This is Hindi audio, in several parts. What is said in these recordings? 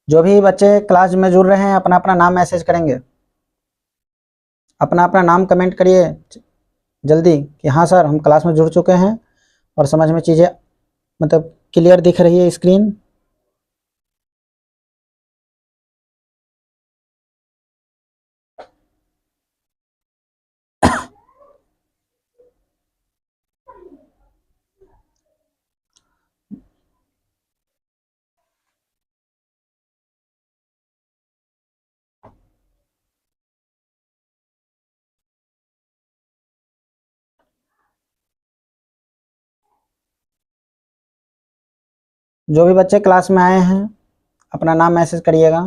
जो भी बच्चे क्लास में जुड़ रहे हैं अपना अपना नाम मैसेज करेंगे, अपना अपना नाम कमेंट करिए जल्दी कि हाँ सर हम क्लास में जुड़ चुके हैं और समझ में चीज़ें मतलब क्लियर दिख रही है स्क्रीन। जो भी बच्चे क्लास में आए हैं अपना नाम मैसेज करिएगा।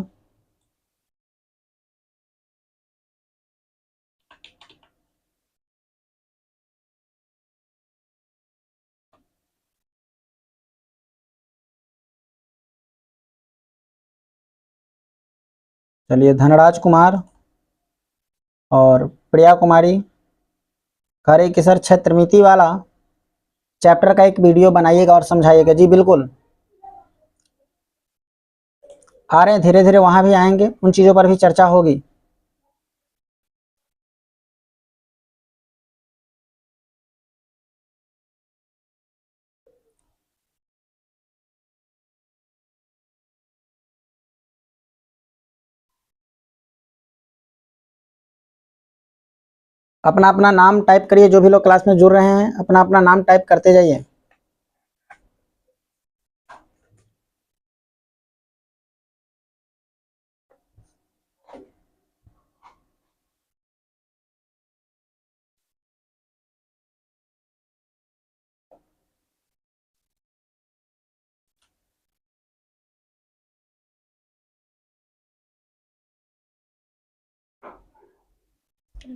चलिए, धनराज कुमार और प्रिया कुमारी कह रही कि सर क्षेत्रमिति वाला चैप्टर का एक वीडियो बनाइएगा और समझाइएगा। जी बिल्कुल, आ रहे हैं, धीरे धीरे वहाँ भी आएंगे, उन चीज़ों पर भी चर्चा होगी। अपना अपना नाम टाइप करिए, जो भी लोग क्लास में जुड़ रहे हैं अपना अपना नाम टाइप करते जाइए।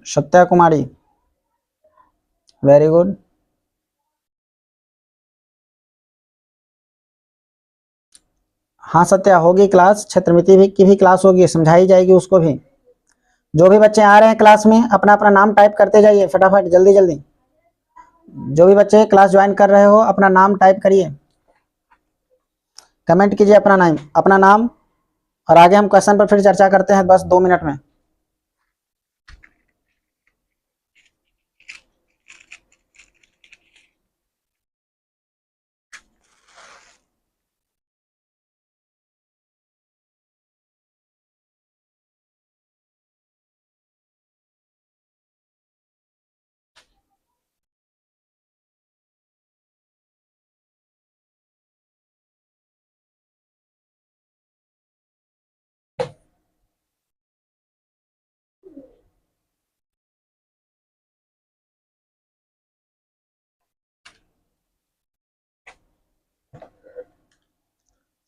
सत्या कुमारी, वेरी गुड। हाँ सत्या, होगी क्लास, क्षेत्रमिति भी की भी क्लास होगी, समझाई जाएगी उसको भी। जो भी बच्चे आ रहे हैं क्लास में अपना अपना नाम टाइप करते जाइए फटाफट, जल्दी जल्दी। जो भी बच्चे क्लास ज्वाइन कर रहे हो अपना नाम टाइप करिए, कमेंट कीजिए अपना नाम, और आगे हम क्वेश्चन पर फिर चर्चा करते हैं बस 2 मिनट में।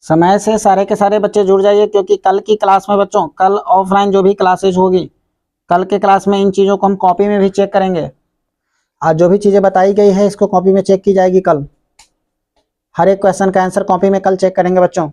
समय से सारे के सारे बच्चे जुड़ जाइए, क्योंकि कल की क्लास में बच्चों, कल ऑफलाइन जो भी क्लासेज होगी, कल के क्लास में इन चीज़ों को हम कॉपी में भी चेक करेंगे। आज जो भी चीज़ें बताई गई है इसको कॉपी में चेक की जाएगी कल। हर एक क्वेश्चन का आंसर कॉपी में कल चेक करेंगे बच्चों।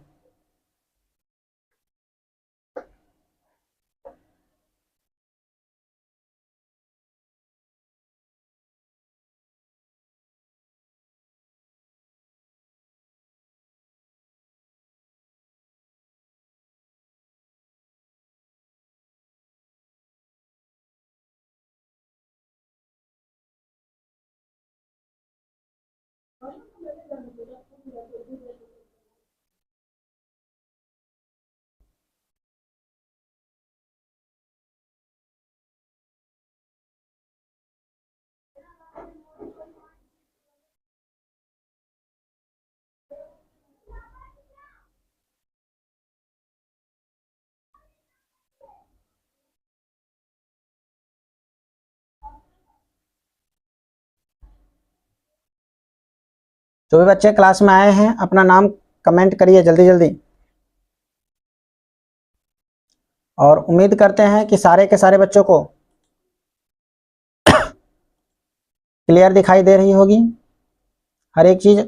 जो भी बच्चे क्लास में आए हैं अपना नाम कमेंट करिए जल्दी जल्दी, और उम्मीद करते हैं कि सारे के सारे बच्चों को क्लियर दिखाई दे रही होगी हर एक चीज़।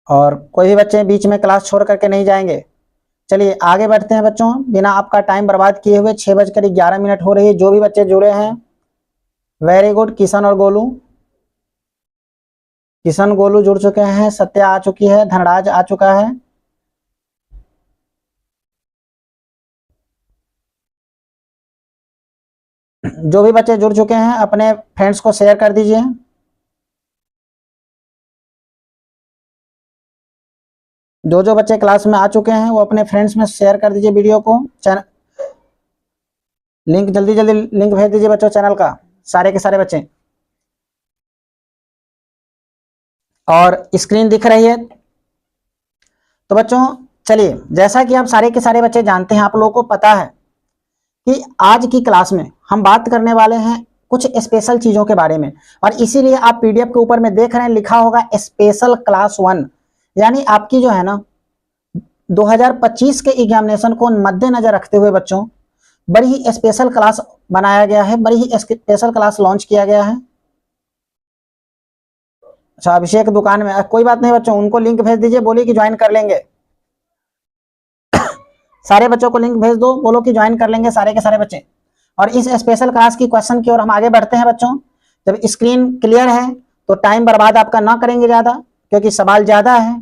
और कोई भी बच्चे बीच में क्लास छोड़ करके नहीं जाएंगे। चलिए आगे बढ़ते हैं बच्चों, बिना आपका टाइम बर्बाद किए हुए। 6:11 हो रही है। जो भी बच्चे जुड़े हैं वेरी गुड, किशन और गोलू। किशन गोलू जुड़ चुके हैं, सत्या आ चुकी है, धनराज आ चुका है। जो भी बच्चे जुड़ चुके हैं अपने फ्रेंड्स को शेयर कर दीजिए। जो जो बच्चे क्लास में आ चुके हैं वो अपने फ्रेंड्स में शेयर कर दीजिए वीडियो को। चैनल लिंक जल्दी जल्दी लिंक भेज दीजिए बच्चों चैनल का, सारे के सारे बच्चे। और स्क्रीन दिख रही है तो बच्चों चलिए, जैसा कि आप सारे के सारे बच्चे जानते हैं, आप लोगों को पता है कि आज की क्लास में हम बात करने वाले हैं कुछ स्पेशल चीजों के बारे में। और इसीलिए आप पीडीएफ के ऊपर में देख रहे हैं लिखा होगा स्पेशल क्लास 1, यानी आपकी जो है ना 2025 के एग्जामिनेशन को मद्देनजर रखते हुए बच्चों बड़ी ही स्पेशल क्लास बनाया गया है, बड़ी ही स्पेशल क्लास लॉन्च किया गया है। अच्छा, अभिषेक दुकान में, कोई बात नहीं बच्चों, उनको लिंक भेज दीजिए, बोलिए कि ज्वाइन कर लेंगे। सारे बच्चों को लिंक भेज दो, बोलो कि ज्वाइन कर लेंगे सारे के सारे बच्चे। और इस स्पेशल क्लास की क्वेश्चन की ओर हम आगे बढ़ते हैं बच्चों। जब स्क्रीन क्लियर है तो टाइम बर्बाद आपका ना करेंगे ज्यादा, क्योंकि सवाल ज्यादा है,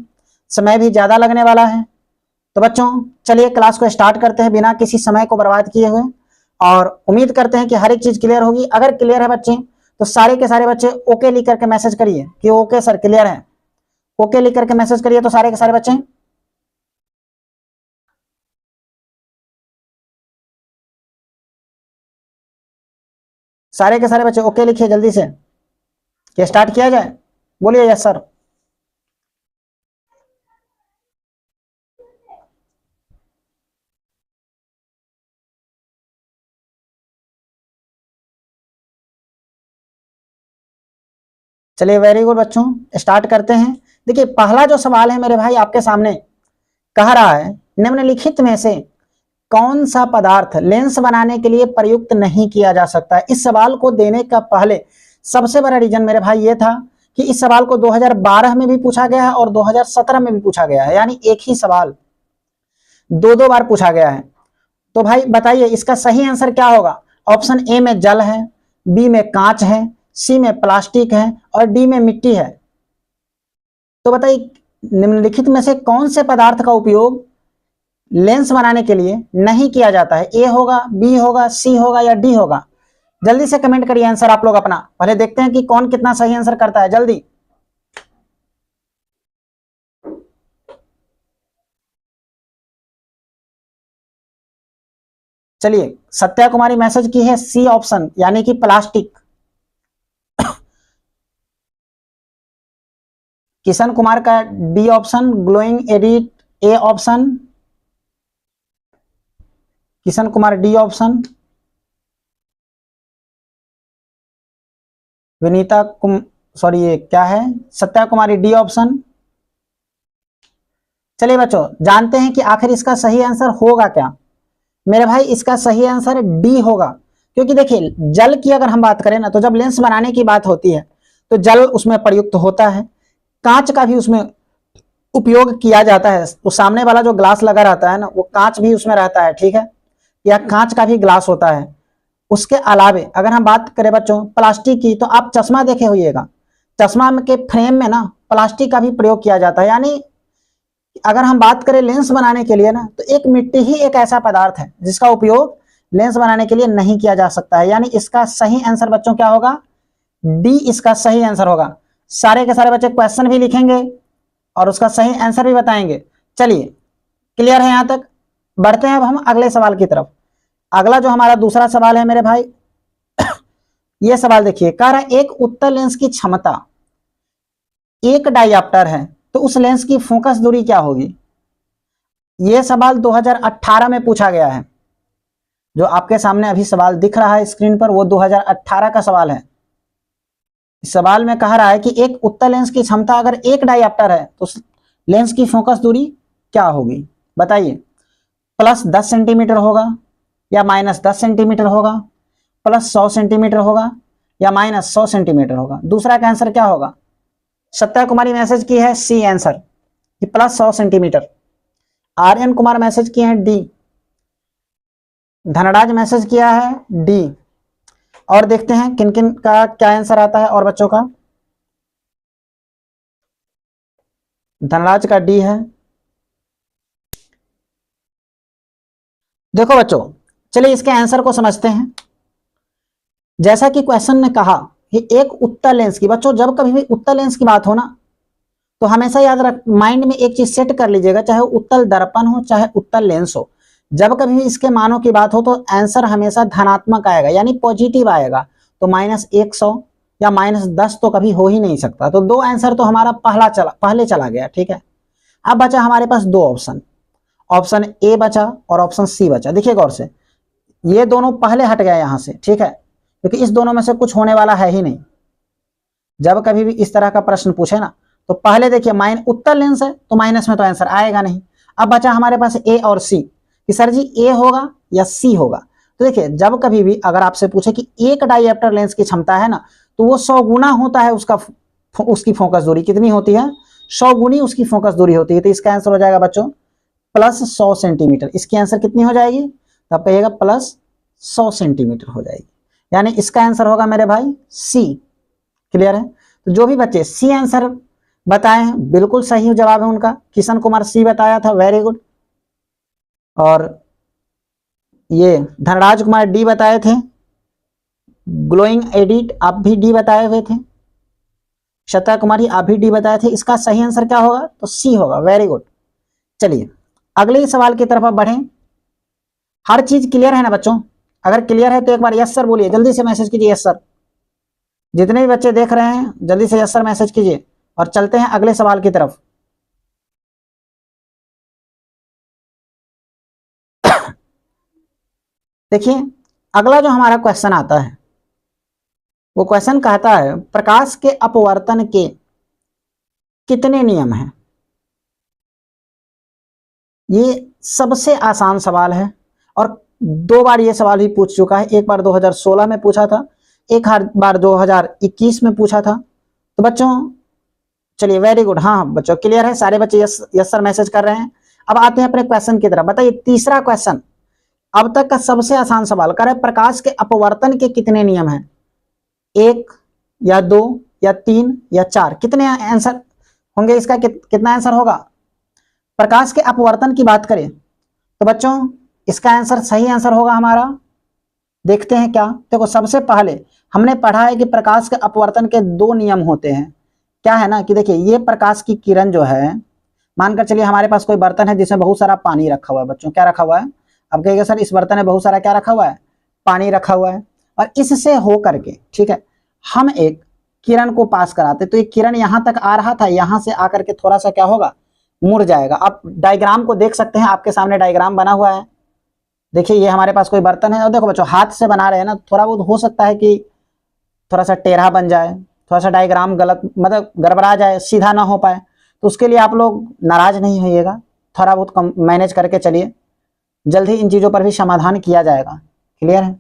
समय भी ज्यादा लगने वाला है। तो बच्चों चलिए क्लास को स्टार्ट करते हैं बिना किसी समय को बर्बाद किए हुए, और उम्मीद करते हैं कि हर एक चीज क्लियर होगी। अगर क्लियर है बच्चे तो सारे के सारे बच्चे ओके लिख करके मैसेज करिए कि ओके सर क्लियर है। ओके लिख करके मैसेज करिए तो सारे के सारे बच्चे। सारे के सारे बच्चे ओके लिखिए जल्दी से कि स्टार्ट किया जाए। बोलिए यस सर। चलिए वेरी गुड बच्चों, स्टार्ट करते हैं। देखिए पहला जो सवाल है मेरे भाई आपके सामने कह रहा है, निम्नलिखित में से कौन सा पदार्थ लेंस बनाने के लिए प्रयुक्त नहीं किया जा सकता है। इस सवाल को देने का पहले सबसे बड़ा रीजन मेरे भाई ये था कि इस सवाल को 2012 में भी पूछा गया है और 2017 में भी पूछा गया है, यानी एक ही सवाल दो दो बार पूछा गया है। तो भाई बताइए इसका सही आंसर क्या होगा। ऑप्शन ए में जल है, बी में कांच है, सी में प्लास्टिक है और डी में मिट्टी है। तो बताइए निम्नलिखित में से कौन से पदार्थ का उपयोग लेंस बनाने के लिए नहीं किया जाता है। ए होगा, बी होगा, सी होगा या डी होगा। जल्दी से कमेंट करिए आंसर आप लोग अपना, पहले देखते हैं कि कौन कितना सही आंसर करता है, जल्दी। चलिए सत्या कुमारी मैसेज की है सी ऑप्शन यानी कि प्लास्टिक। किशन कुमार का D option glowing edit A option. Kishan Kumar D option. Vinita sorry ये क्या है, सत्या कुमारी डी ऑप्शन। चलिए बच्चों जानते हैं कि आखिर इसका सही आंसर होगा क्या। मेरे भाई इसका सही आंसर डी होगा, क्योंकि देखिए जल की अगर हम बात करें ना तो जब लेंस बनाने की बात होती है तो जल उसमें प्रयुक्त होता है, कांच का भी उसमें उपयोग किया जाता है। तो सामने वाला जो ग्लास लगा रहता है ना वो कांच भी उसमें रहता है, ठीक है, या कांच का भी ग्लास होता है। उसके अलावे अगर हम बात करें बच्चों प्लास्टिक की, तो आप चश्मा देखे होइएगा, चश्मा के फ्रेम में ना प्लास्टिक का भी प्रयोग किया जाता है। यानी अगर हम बात करें लेंस बनाने के लिए ना तो एक मिट्टी ही एक ऐसा पदार्थ है जिसका उपयोग लेंस बनाने के लिए नहीं किया जा सकता है। यानी इसका सही आंसर बच्चों क्या होगा, डी इसका सही आंसर होगा। सारे के सारे बच्चे क्वेश्चन भी लिखेंगे और उसका सही आंसर भी बताएंगे। चलिए क्लियर है यहां तक। बढ़ते हैं अब हम अगले सवाल की तरफ। अगला जो हमारा दूसरा सवाल है मेरे भाई, ये सवाल देखिए, कह रहा है एक उत्तल लेंस की क्षमता एक डायऑप्टर है तो उस लेंस की फोकस दूरी क्या होगी। यह सवाल 2018 में पूछा गया है। जो आपके सामने अभी सवाल दिख रहा है स्क्रीन पर वो 2018 का सवाल है। इस सवाल में कह रहा है कि एक उत्तल लेंस की क्षमता अगर एक डायऑप्टर है तो उस लेंस की फोकस दूरी क्या होगी। बताइए, प्लस 10 सेंटीमीटर होगा या माइनस 10 सेंटीमीटर होगा, प्लस 100 सेंटीमीटर होगा या माइनस 100 सेंटीमीटर होगा। दूसरा का आंसर क्या होगा। सत्या कुमारी मैसेज की है सी आंसर कि plus 100 centimetre. Aryan Kumar message किए हैं डी। धनराज मैसेज किया है डी। और देखते हैं किन किन का क्या आंसर आता है और बच्चों का। धनराज का डी है। देखो बच्चों, चलिए इसके आंसर को समझते हैं। जैसा कि क्वेश्चन ने कहा कि एक उत्तल लेंस की, बच्चों जब कभी भी उत्तल लेंस की बात हो ना, तो हमेशा याद रख, माइंड में एक चीज सेट कर लीजिएगा, चाहे उत्तल दर्पण हो चाहे उत्तल लेंस हो, जब कभी भी इसके मानों की बात हो तो आंसर हमेशा धनात्मक आएगा, यानी पॉजिटिव आएगा। तो -100 या -10 तो कभी हो ही नहीं सकता। तो दो आंसर तो हमारा पहले चला गया, ठीक है। अब बचा हमारे पास दो ऑप्शन, ऑप्शन ए बचा और ऑप्शन सी बचा। देखिए गौर से, ये दोनों पहले हट गए यहां से, ठीक है, क्योंकि इस दोनों में से कुछ होने वाला है ही नहीं। जब कभी भी इस तरह का प्रश्न पूछे ना, तो पहले देखिए उत्तल लेंस है तो माइनस में तो आंसर आएगा नहीं। अब बचा हमारे पास ए और सी, कि सर जी ए होगा या सी होगा। तो देखिए जब कभी भी अगर आपसे पूछे कि एक डायऑप्टर लेंस की क्षमता है ना, तो वो 100 गुना होता है उसकी फोकस दूरी। कितनी होती है? 100 गुनी उसकी फोकस दूरी होती है। तो इसका आंसर हो जाएगा बच्चों +100 सेंटीमीटर। इसकी आंसर कितनी हो जाएगी? तो आप कहिएगा +100 सेंटीमीटर हो जाएगी, यानी इसका आंसर होगा मेरे भाई सी। क्लियर है? तो जो भी बच्चे सी आंसर बताए हैं बिल्कुल सही जवाब है उनका। किशन कुमार सी बताया था, वेरी गुड। और ये धनराज कुमार डी बताए थे, ग्लोइंग एडिट आप भी डी बताए हुए थे। शता कुमारी आप भी डी बताए थे। इसका सही आंसर क्या होगा? तो सी होगा, वेरी गुड। चलिए अगले सवाल की तरफ आप बढ़ें। हर चीज क्लियर है ना बच्चों? अगर क्लियर है तो एक बार यस सर बोलिए, जल्दी से मैसेज कीजिए यस सर। जितने भी बच्चे देख रहे हैं जल्दी से यस सर मैसेज कीजिए, और चलते हैं अगले सवाल की तरफ। देखिए अगला जो हमारा क्वेश्चन आता है, वो क्वेश्चन कहता है प्रकाश के अपवर्तन के कितने नियम हैं? ये सबसे आसान सवाल है, और 2 बार ये सवाल भी पूछ चुका है। एक बार 2016 में पूछा था, एक बार 2021 में पूछा था। तो बच्चों चलिए वेरी गुड, हाँ बच्चों क्लियर है, सारे बच्चे यस यस सर मैसेज कर रहे हैं। अब आते हैं अपने क्वेश्चन की तरफ। बताइए तीसरा क्वेश्चन, अब तक का सबसे आसान सवाल, कर प्रकाश के अपवर्तन के कितने नियम हैं? 1 या 2 या 3 या 4? कितने आंसर होंगे इसका? कितना आंसर होगा? प्रकाश के अपवर्तन की बात करें तो बच्चों इसका आंसर, सही आंसर होगा हमारा, देखते हैं क्या। देखो सबसे पहले हमने पढ़ा है कि प्रकाश के अपवर्तन के 2 नियम होते हैं। क्या है ना कि देखिए ये प्रकाश की किरण जो है, मानकर चलिए हमारे पास कोई बर्तन है जिसमें बहुत सारा पानी रखा हुआ है। बच्चों क्या रखा हुआ है? अब कहिएगा सर इस बर्तन में बहुत सारा क्या रखा हुआ है? पानी रखा हुआ है। और इससे हो करके, ठीक है, हम एक किरण को पास कराते, तो ये किरण यहां तक आ रहा था, यहां से आकर के थोड़ा सा क्या होगा? मुड़ जाएगा। आप डायग्राम को देख सकते हैं, आपके सामने डायग्राम बना हुआ है। देखिए ये हमारे पास कोई बर्तन है, और देखो बच्चों हाथ से बना रहे हैं ना, थोड़ा बहुत हो सकता है कि थोड़ा सा टेढ़ा बन जाए, थोड़ा सा डायग्राम गलत मतलब गड़बड़ा जाए, सीधा ना हो पाए। तो उसके लिए आप लोग नाराज नहीं होइएगा, थोड़ा बहुत कम मैनेज करके चलिए, जल्द ही इन चीजों पर भी समाधान किया जाएगा। क्लियर है?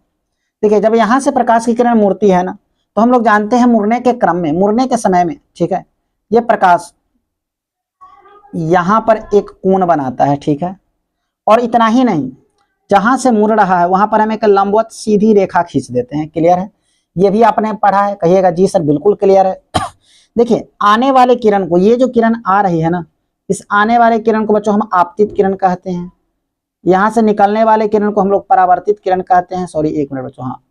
देखिए जब यहां से प्रकाश की किरण मुड़ती है ना, तो हम लोग जानते हैं मुड़ने के क्रम में, मुड़ने के समय में, ठीक है, ये प्रकाश यहां पर एक कोण बनाता है, ठीक है, और इतना ही नहीं, जहां से मुड़ रहा है वहां पर हम एक लंबवत सीधी रेखा खींच देते हैं। क्लियर है? ये भी आपने पढ़ा है, कहिएगा जी सर बिल्कुल क्लियर है। देखिए आने वाले किरण को, ये जो किरण आ रही है ना, इस आने वाले किरण को बच्चों हम आपतित किरण कहते हैं। यहां से निकलने वाले किरण को हम लोग परावर्तित किरण कहते हैं। सॉरी एक मिनट बच्चों, हाँ,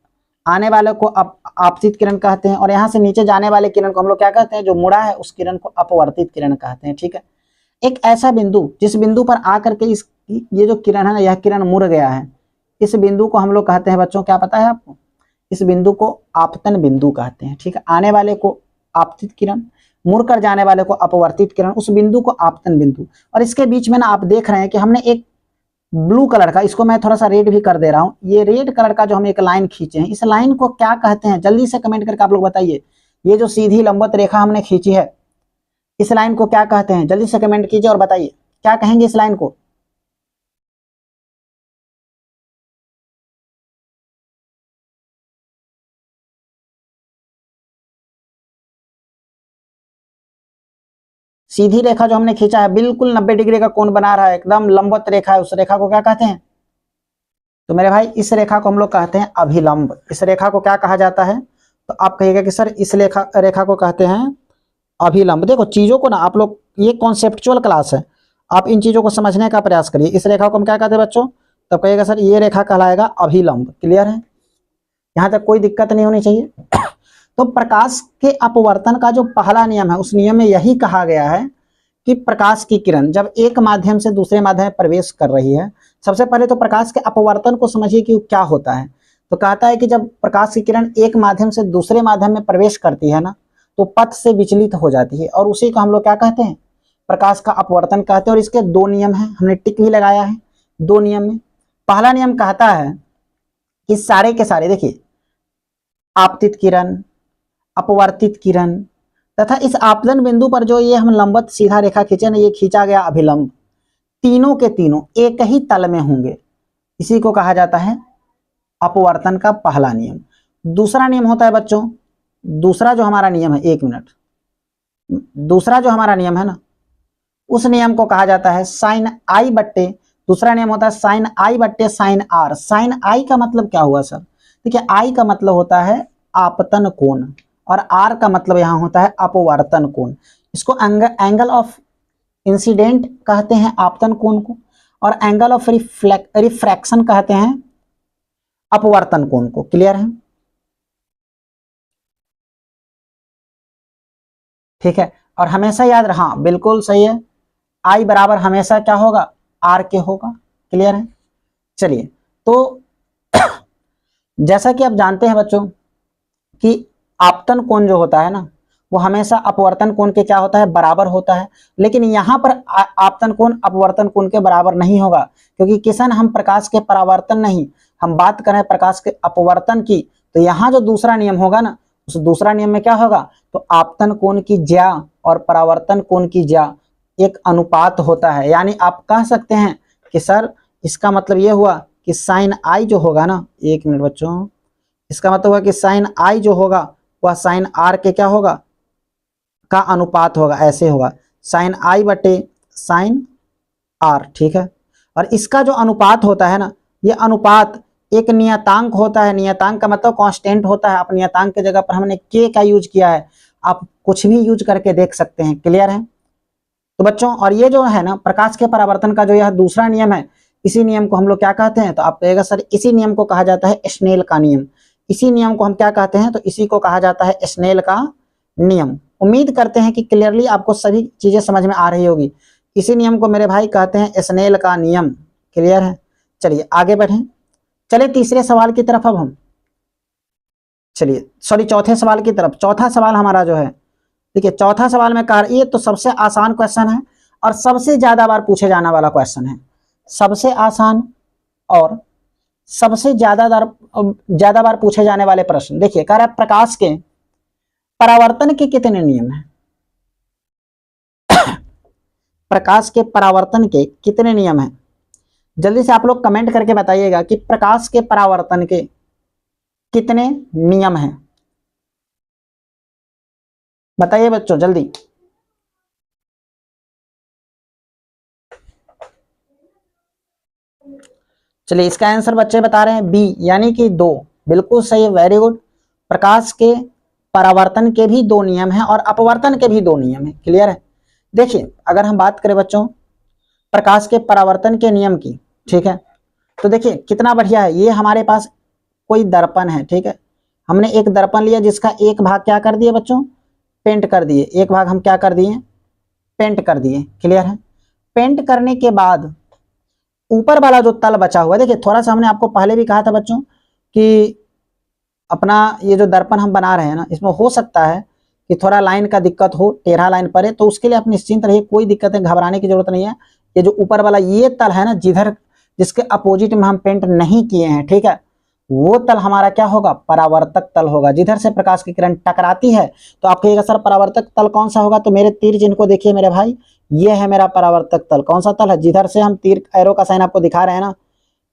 आने वाले को आपतित किरण कहते हैं, और यहाँ से नीचे जाने वाले किरण को हम लोग क्या कहते हैं? जो मुड़ा है उस किरण को अपवर्तित किरण कहते हैं। ठीक है, एक ऐसा बिंदु जिस बिंदु पर आकर के ये जो किरण है ना, यह किरण मुड़ गया है, इस बिंदु को हम लोग कहते हैं बच्चों, क्या पता है आपको? इस बिंदु को आपतन बिंदु कहते हैं। ठीक है, आने वाले को आपतित किरण, मुड़ कर जाने वाले को अपवर्तित किरण, उस बिंदु को आपतन बिंदु। और इसके बीच में ना आप देख रहे हैं कि हमने एक ब्लू कलर का, इसको मैं थोड़ा सा रेड भी कर दे रहा हूं, ये रेड कलर का जो हम एक लाइन खींचे हैं, इस लाइन को क्या कहते हैं? जल्दी से कमेंट करके आप लोग बताइए। ये जो सीधी लंबवत रेखा हमने खींची है, इस लाइन को क्या कहते हैं? जल्दी से कमेंट कीजिए और बताइए क्या कहेंगे इस लाइन को। सीधी रेखा जो हमने खींचा है, बिल्कुल 90 डिग्री का कोण बना रहा है, एकदम लंबवत रेखा है, उस रेखा को क्या कहते हैं? तो मेरे भाई इस रेखा को हम लोग कहते हैं अभिलंब। इस रेखा को क्या कहा जाता है? तो आप कहिएगा कि सर इस रेखा को कहते हैं अभिलंब। देखो चीजों को ना आप लोग, ये कॉन्सेप्चुअल क्लास है, आप इन चीजों को समझने का प्रयास करिए। इस रेखा को हम क्या कहते हैं बच्चों? तब कहिएगा सर ये रेखा कहलाएगा अभिलंब। क्लियर है? यहां तक कोई दिक्कत नहीं होनी चाहिए। तो प्रकाश के अपवर्तन का जो पहला नियम है, उस नियम में यही कहा गया है कि प्रकाश की किरण जब एक माध्यम से दूसरे माध्यम में प्रवेश कर रही है, सबसे पहले तो प्रकाश के अपवर्तन को समझिए कि क्या होता है। तो कहता है कि जब प्रकाश की किरण एक माध्यम से दूसरे माध्यम में प्रवेश करती है ना, तो पथ से विचलित हो जाती है, और उसी को हम लोग क्या कहते हैं? प्रकाश का अपवर्तन कहते हैं। और इसके दो नियम हैं, हमने टिक भी लगाया है दो नियम में। पहला नियम कहता है कि सारे के सारे, देखिए, आपतित किरण, अपवर्तित किरण तथा इस आपतन बिंदु पर जो ये हम लंबवत सीधा रेखा खींचे ना, ये खींचा गया अभिलंब, तीनों के तीनों एक ही तल में होंगे। इसी को कहा जाता है अपवर्तन का पहला नियम। दूसरा नियम होता है बच्चों, दूसरा जो हमारा नियम है, एक मिनट, दूसरा जो हमारा नियम है ना, उस नियम को कहा जाता है साइन आई बट्टे, दूसरा नियम होता है साइन आई बट्टे साइन आर। साइन आई का मतलब क्या हुआ सर? देखिए, आई का मतलब होता है आपतन कोण, और आर का मतलब यहां होता है अपवर्तन कोण। इसको एंगल ऑफ इंसिडेंट कहते हैं आपतन कोण को, और एंगल ऑफ रिफ्रैक्शन कहते हैं अपवर्तन कोण को। क्लियर है? ठीक है। और हमेशा याद रहा, हाँ बिल्कुल सही है, आई बराबर हमेशा क्या होगा? आर के होगा। क्लियर है? चलिए, तो जैसा कि आप जानते हैं बच्चों कि आपतन कोण जो होता है ना, वो हमेशा अपवर्तन कोण के क्या होता है? बराबर होता है। लेकिन यहां पर आपतन कोण अपवर्तन कोण के बराबर नहीं होगा, क्योंकि किशन हम प्रकाश के परावर्तन नहीं, हम बात करें प्रकाश के अपवर्तन की। तो यहां जो दूसरा नियम होगा ना, उस दूसरा नियम में क्या होगा? तो आपतन कोण की ज्या और परावर्तन कोण की ज्या एक अनुपात होता है। यानी आप कह सकते हैं कि सर इसका मतलब यह हुआ कि साइन आई जो होगा ना, एक मिनट बच्चों, इसका मतलब हुआ कि साइन आई जो होगा वह साइन आर के क्या होगा? का अनुपात होगा। ऐसे होगा साइन आई बटे साइन आर। ठीक है? और इसका जो अनुपात होता है ना, ये अनुपात एक नियतांक होता है। नियतांक का मतलब कांस्टेंट होता है। आप नियतांक की जगह पर हमने के का यूज किया है, आप कुछ भी यूज करके देख सकते हैं। क्लियर है? तो बच्चों, और ये जो है ना प्रकाश के परावर्तन का जो यह दूसरा नियम है, इसी नियम को हम लोग क्या कहते हैं? तो आप कहेगा सर इसी नियम को कहा जाता है स्नेल का नियम। इसी नियम को हम क्या कहते हैं? तो इसी को कहा जाता है स्नेल का नियम। उम्मीद करते हैं कि क्लियरली आपको सभी चीजें समझ में आ रही होगी। इसी नियम को मेरे भाई कहते हैं स्नेल का नियम। क्लियर है? चलिए आगे बढ़ें। चलिए तीसरे सवाल की तरफ अब हम, चलिए सॉरी चौथे सवाल की तरफ। चौथा सवाल हमारा जो है, देखिए चौथा सवाल में कहा, ये तो सबसे आसान क्वेश्चन है और सबसे ज्यादा बार पूछे जाने वाला क्वेश्चन है। सबसे आसान और सबसे ज्यादा बार पूछे जाने वाले प्रश्न। देखिए कह रहा है प्रकाश के परावर्तन के कितने नियम हैं? प्रकाश के परावर्तन के कितने नियम हैं? जल्दी से आप लोग कमेंट करके बताइएगा कि प्रकाश के परावर्तन के कितने नियम हैं। बताइए बच्चों जल्दी। चलिए इसका आंसर बच्चे बता रहे हैं बी, यानी कि 2। बिल्कुल सही है, वेरी गुड। प्रकाश के परावर्तन के भी 2 नियम हैं और अपवर्तन के भी 2 नियम हैं। क्लियर है? देखिए अगर हम बात करें बच्चों प्रकाश के परावर्तन के नियम की, ठीक है, तो देखिए कितना बढ़िया है। ये हमारे पास कोई दर्पण है, ठीक है, हमने एक दर्पण लिया जिसका एक भाग क्या कर दिए बच्चों? पेंट कर दिए। एक भाग हम क्या कर दिए? पेंट कर दिए। क्लियर है? पेंट करने के बाद ऊपर वाला जो तल बचा हुआ है, देखिए थोड़ा सा हमने आपको पहले भी कहा था बच्चों कि अपना ये जो दर्पण हम बना रहे हैं ना, इसमें हो सकता है कि थोड़ा लाइन का दिक्कत हो, टेढ़ा लाइन पड़े, तो उसके लिए आप निश्चिंत रहिए, कोई दिक्कत है, घबराने की जरूरत नहीं है। ये जो ऊपर वाला ये तल है ना, जिधर जिसके अपोजिट में हम पेंट नहीं किए हैं, ठीक है, वो तल हमारा क्या होगा? परावर्तक तल होगा। जिधर से प्रकाश की किरण टकराती है तो आप कहिएगा सर परावर्तक तल कौन सा होगा? तो मेरे तीर जिनको देखिए मेरे भाई, ये है मेरा परावर्तक तल। कौन सा तल है? जिधर से हम तीर एरो का साइन आपको दिखा रहे हैं ना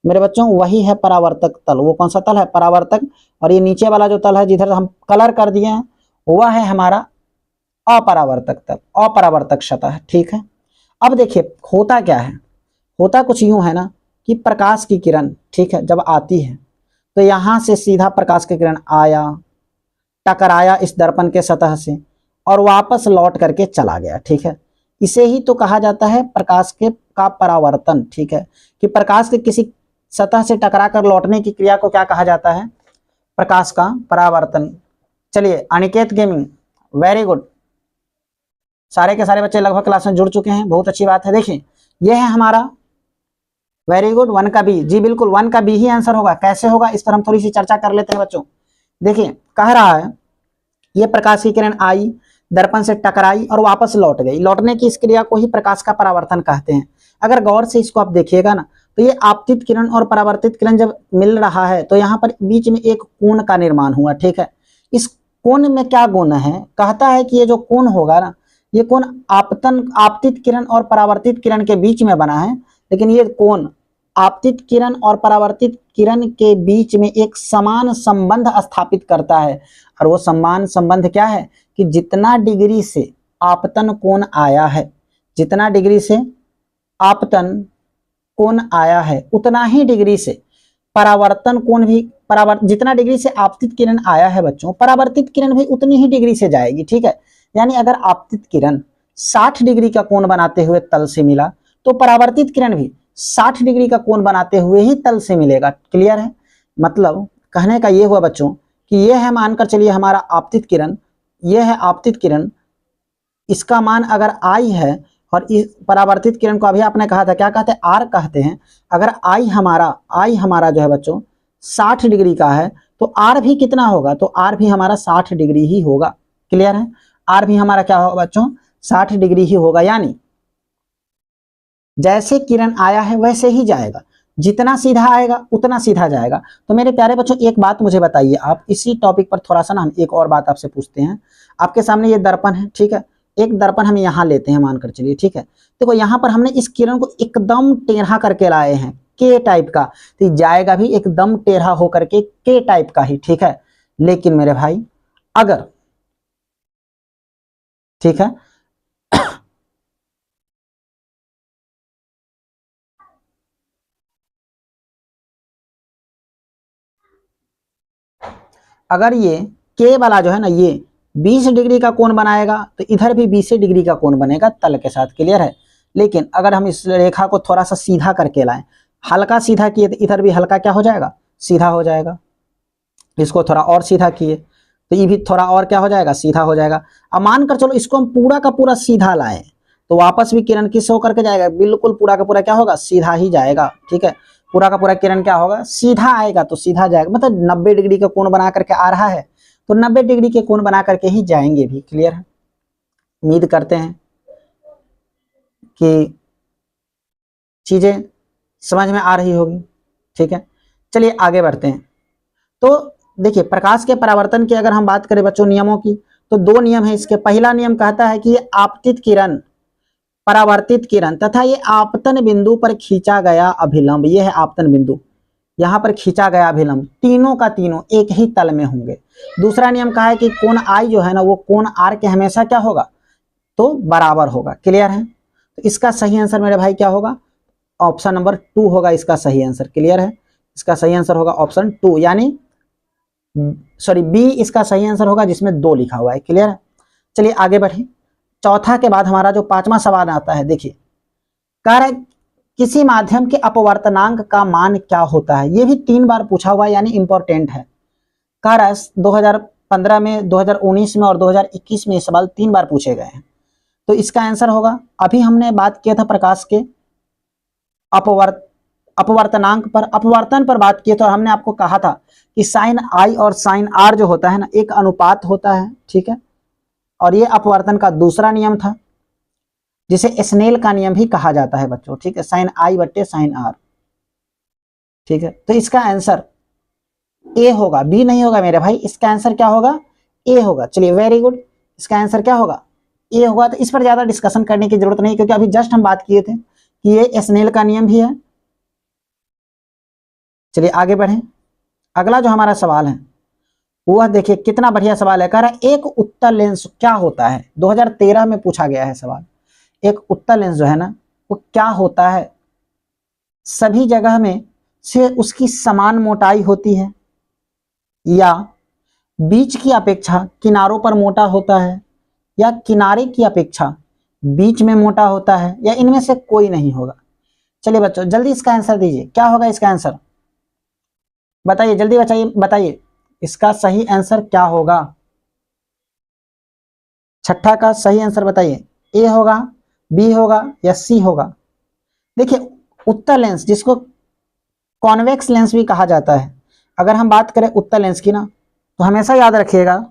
मेरे बच्चों, वही है परावर्तक तल। वो कौन सा तल है? परावर्तक। और ये नीचे वाला जो तल है जिधर हम कलर कर दिए हैं, वह है हमारा अपरावर्तक तल, अपरावर्तक सतह। ठीक है? अब देखिए होता क्या है, होता कुछ यूं है ना कि प्रकाश की किरण, ठीक है, जब आती है तो यहां से सीधा प्रकाश की किरण आया, टकराया इस दर्पण के सतह से, और वापस लौट करके चला गया, ठीक है। इसे ही तो कहा जाता है प्रकाश के का परावर्तन, ठीक है, कि प्रकाश के किसी सतह से टकरा कर लौटने की क्रिया को क्या कहा जाता है, प्रकाश का परावर्तन। चलिए अनिकेत गेमिंग, वेरी गुड, सारे के सारे बच्चे लगभग क्लास में जुड़ चुके हैं, बहुत अच्छी बात है। देखिए ये है हमारा, वेरी गुड, 1 का बी, जी बिल्कुल 1 का बी ही आंसर होगा। कैसे होगा इस पर हम थोड़ी सी चर्चा कर लेते हैं बच्चों। देखिए कह रहा है ये प्रकाश की किरण आई, दर्पण से टकराई और वापस लौट गई, लौटने की इस क्रिया को ही प्रकाश का परावर्तन कहते हैं। अगर गौर से इसको आप देखिएगा ना, तो ये आपतित किरण और परावर्तित किरण जब मिल रहा है तो यहाँ पर बीच में एक कोण का निर्माण हुआ, ठीक है। इस कोण में क्या गुण है, कहता है कि ये जो कोण होगा ना, ये कोण आपतित किरण और परावर्तित किरण के बीच में बना है, लेकिन ये कोण आपतित किरण और परावर्तित किरण के बीच में एक समान संबंध स्थापित करता है। और वो समान संबंध क्या है कि जितना डिग्री से आपतन कोण आया है, जितना डिग्री से आपतन कोण आया है उतना ही डिग्री से परावर्तन कोण भी जितना डिग्री से आपतित किरण आया है बच्चों, परावर्तित किरण भी उतनी ही डिग्री से जाएगी, ठीक है। यानी अगर आपतित किरण 60 डिग्री का कोण बनाते हुए तल से मिला तो परावर्तित किरण भी 60 डिग्री का कोण बनाते हुए ही तल से मिलेगा। क्लियर है, मतलब कहने का ये हुआ बच्चों कि ये है, मानकर चलिए हमारा आपतित किरण, ये है आपतित किरण, इसका मान अगर आई है और इस परावर्तित किरण को अभी आपने कहा था क्या कहते हैं, आर कहते हैं। अगर आई हमारा जो है बच्चों 60 डिग्री का है तो आर भी कितना होगा, तो आर भी हमारा 60 डिग्री ही होगा। क्लियर है, आर भी हमारा क्या होगा बच्चों, 60 डिग्री ही होगा। यानी जैसे किरण आया है वैसे ही जाएगा, जितना सीधा आएगा उतना सीधा जाएगा। तो मेरे प्यारे बच्चों एक बात मुझे बताइए, आप इसी टॉपिक पर थोड़ा सा ना हम एक और बात आपसे पूछते हैं। आपके सामने ये दर्पण है, ठीक है, एक दर्पण हम यहाँ लेते हैं मानकर चलिए, ठीक है। देखो यहाँ पर हमने इस किरण को एकदम टेढ़ा करके लाए हैं, के टाइप का, तो जाएगा भी एकदम टेढ़ा होकर के टाइप का ही, ठीक है। लेकिन मेरे भाई अगर, ठीक है, अगर ये के वाला जो है ना ये 20 डिग्री का कोण बनाएगा तो इधर भी 20 डिग्री का कोण बनेगा तल के साथ। क्लियर है, लेकिन अगर हम इस रेखा को थोड़ा सा सीधा करके लाएं, हल्का सीधा किए तो इधर भी हल्का क्या हो जाएगा, सीधा हो जाएगा। इसको थोड़ा और सीधा किए तो ये भी थोड़ा और क्या हो जाएगा, सीधा हो जाएगा। अब मानकर चलो इसको हम पूरा का पूरा सीधा लाएं तो वापस भी किरण किस होकर के जाएगा, बिल्कुल पूरा का पूरा क्या होगा, सीधा ही जाएगा, ठीक है। पूरा का पूरा किरण क्या होगा, सीधा आएगा तो सीधा जाएगा, मतलब 90 डिग्री का कोण बना करके आ रहा है तो 90 डिग्री के कोण बना करके ही जाएंगे भी। क्लियर है, उम्मीद करते हैं कि चीजें समझ में आ रही होगी, ठीक है। चलिए आगे बढ़ते हैं। तो देखिए प्रकाश के परावर्तन की अगर हम बात करें बच्चों नियमों की, तो 2 नियम है इसके। पहला नियम कहता है कि ये आपतित किरण, परावर्तित किरण तथा ये आपतन बिंदु पर खींचा गया अभिलंब, ये है आपतन बिंदु, यहाँ पर खींचा गया अभिलंब, तीनों का तीनों एक ही तल में होंगे। दूसरा नियम कहा है कि कोण आई जो है ना वो कोण आर के हमेशा क्या होगा, तो बराबर होगा। क्लियर है, तो इसका सही आंसर मेरे भाई क्या होगा, ऑप्शन नंबर 2 होगा इसका सही आंसर। क्लियर है, इसका सही आंसर होगा ऑप्शन 2, यानी सॉरी बी इसका सही आंसर होगा जिसमें 2 लिखा हुआ है। क्लियर है, चलिए आगे बढ़े। चौथा के बाद हमारा जो 5वां सवाल आता है, देखिए कह रहा है किसी माध्यम के अपवर्तनांक का मान क्या होता है। ये भी 3 बार पूछा हुआ है, यानी इंपॉर्टेंट है। कह रहा है 2015 में, 2019 में और 2021 में ये सवाल 3 बार पूछे गए हैं। तो इसका आंसर होगा, अभी हमने बात किया था प्रकाश के अपवर्तनांक पर, अपवर्तन पर बात की तो हमने आपको कहा था कि साइन आई और साइन आर जो होता है ना एक अनुपात होता है, ठीक है। और ये अपवर्तन का दूसरा नियम था जिसे स्नेल का नियम भी कहा जाता है बच्चों, ठीक है, साइन आई बट्टे साइन आर, ठीक है। तो इसका आंसर ए होगा, बी नहीं होगा मेरे भाई, इसका आंसर क्या होगा, ए होगा। चलिए वेरी गुड, इसका आंसर क्या होगा, ए होगा। तो इस पर ज्यादा डिस्कशन करने की जरूरत नहीं, क्योंकि अभी जस्ट हम बात किए थे कि ये स्नेल का नियम भी है। चलिए आगे बढ़ें। अगला जो हमारा सवाल है वह देखिए कितना बढ़िया सवाल है। कह रहा है एक उत्तल लेंस क्या होता है, 2013 में पूछा गया है सवाल। एक उत्तल लेंस जो है ना वो क्या होता है, सभी जगह में से उसकी समान मोटाई होती है या बीच की अपेक्षा किनारों पर मोटा होता है या किनारे की अपेक्षा बीच में मोटा होता है, या इनमें से कोई नहीं होगा। चलिए बच्चों जल्दी इसका आंसर दीजिए, क्या होगा इसका आंसर, बताइए जल्दी बताइए इसका सही आंसर क्या होगा। छठा का सही आंसर बताइए, ए होगा, बी होगा या सी होगा। देखिए उत्तल लेंस जिसको कॉन्वेक्स लेंस भी कहा जाता है, अगर हम बात करें उत्तल लेंस की ना, तो हमेशा याद रखिएगा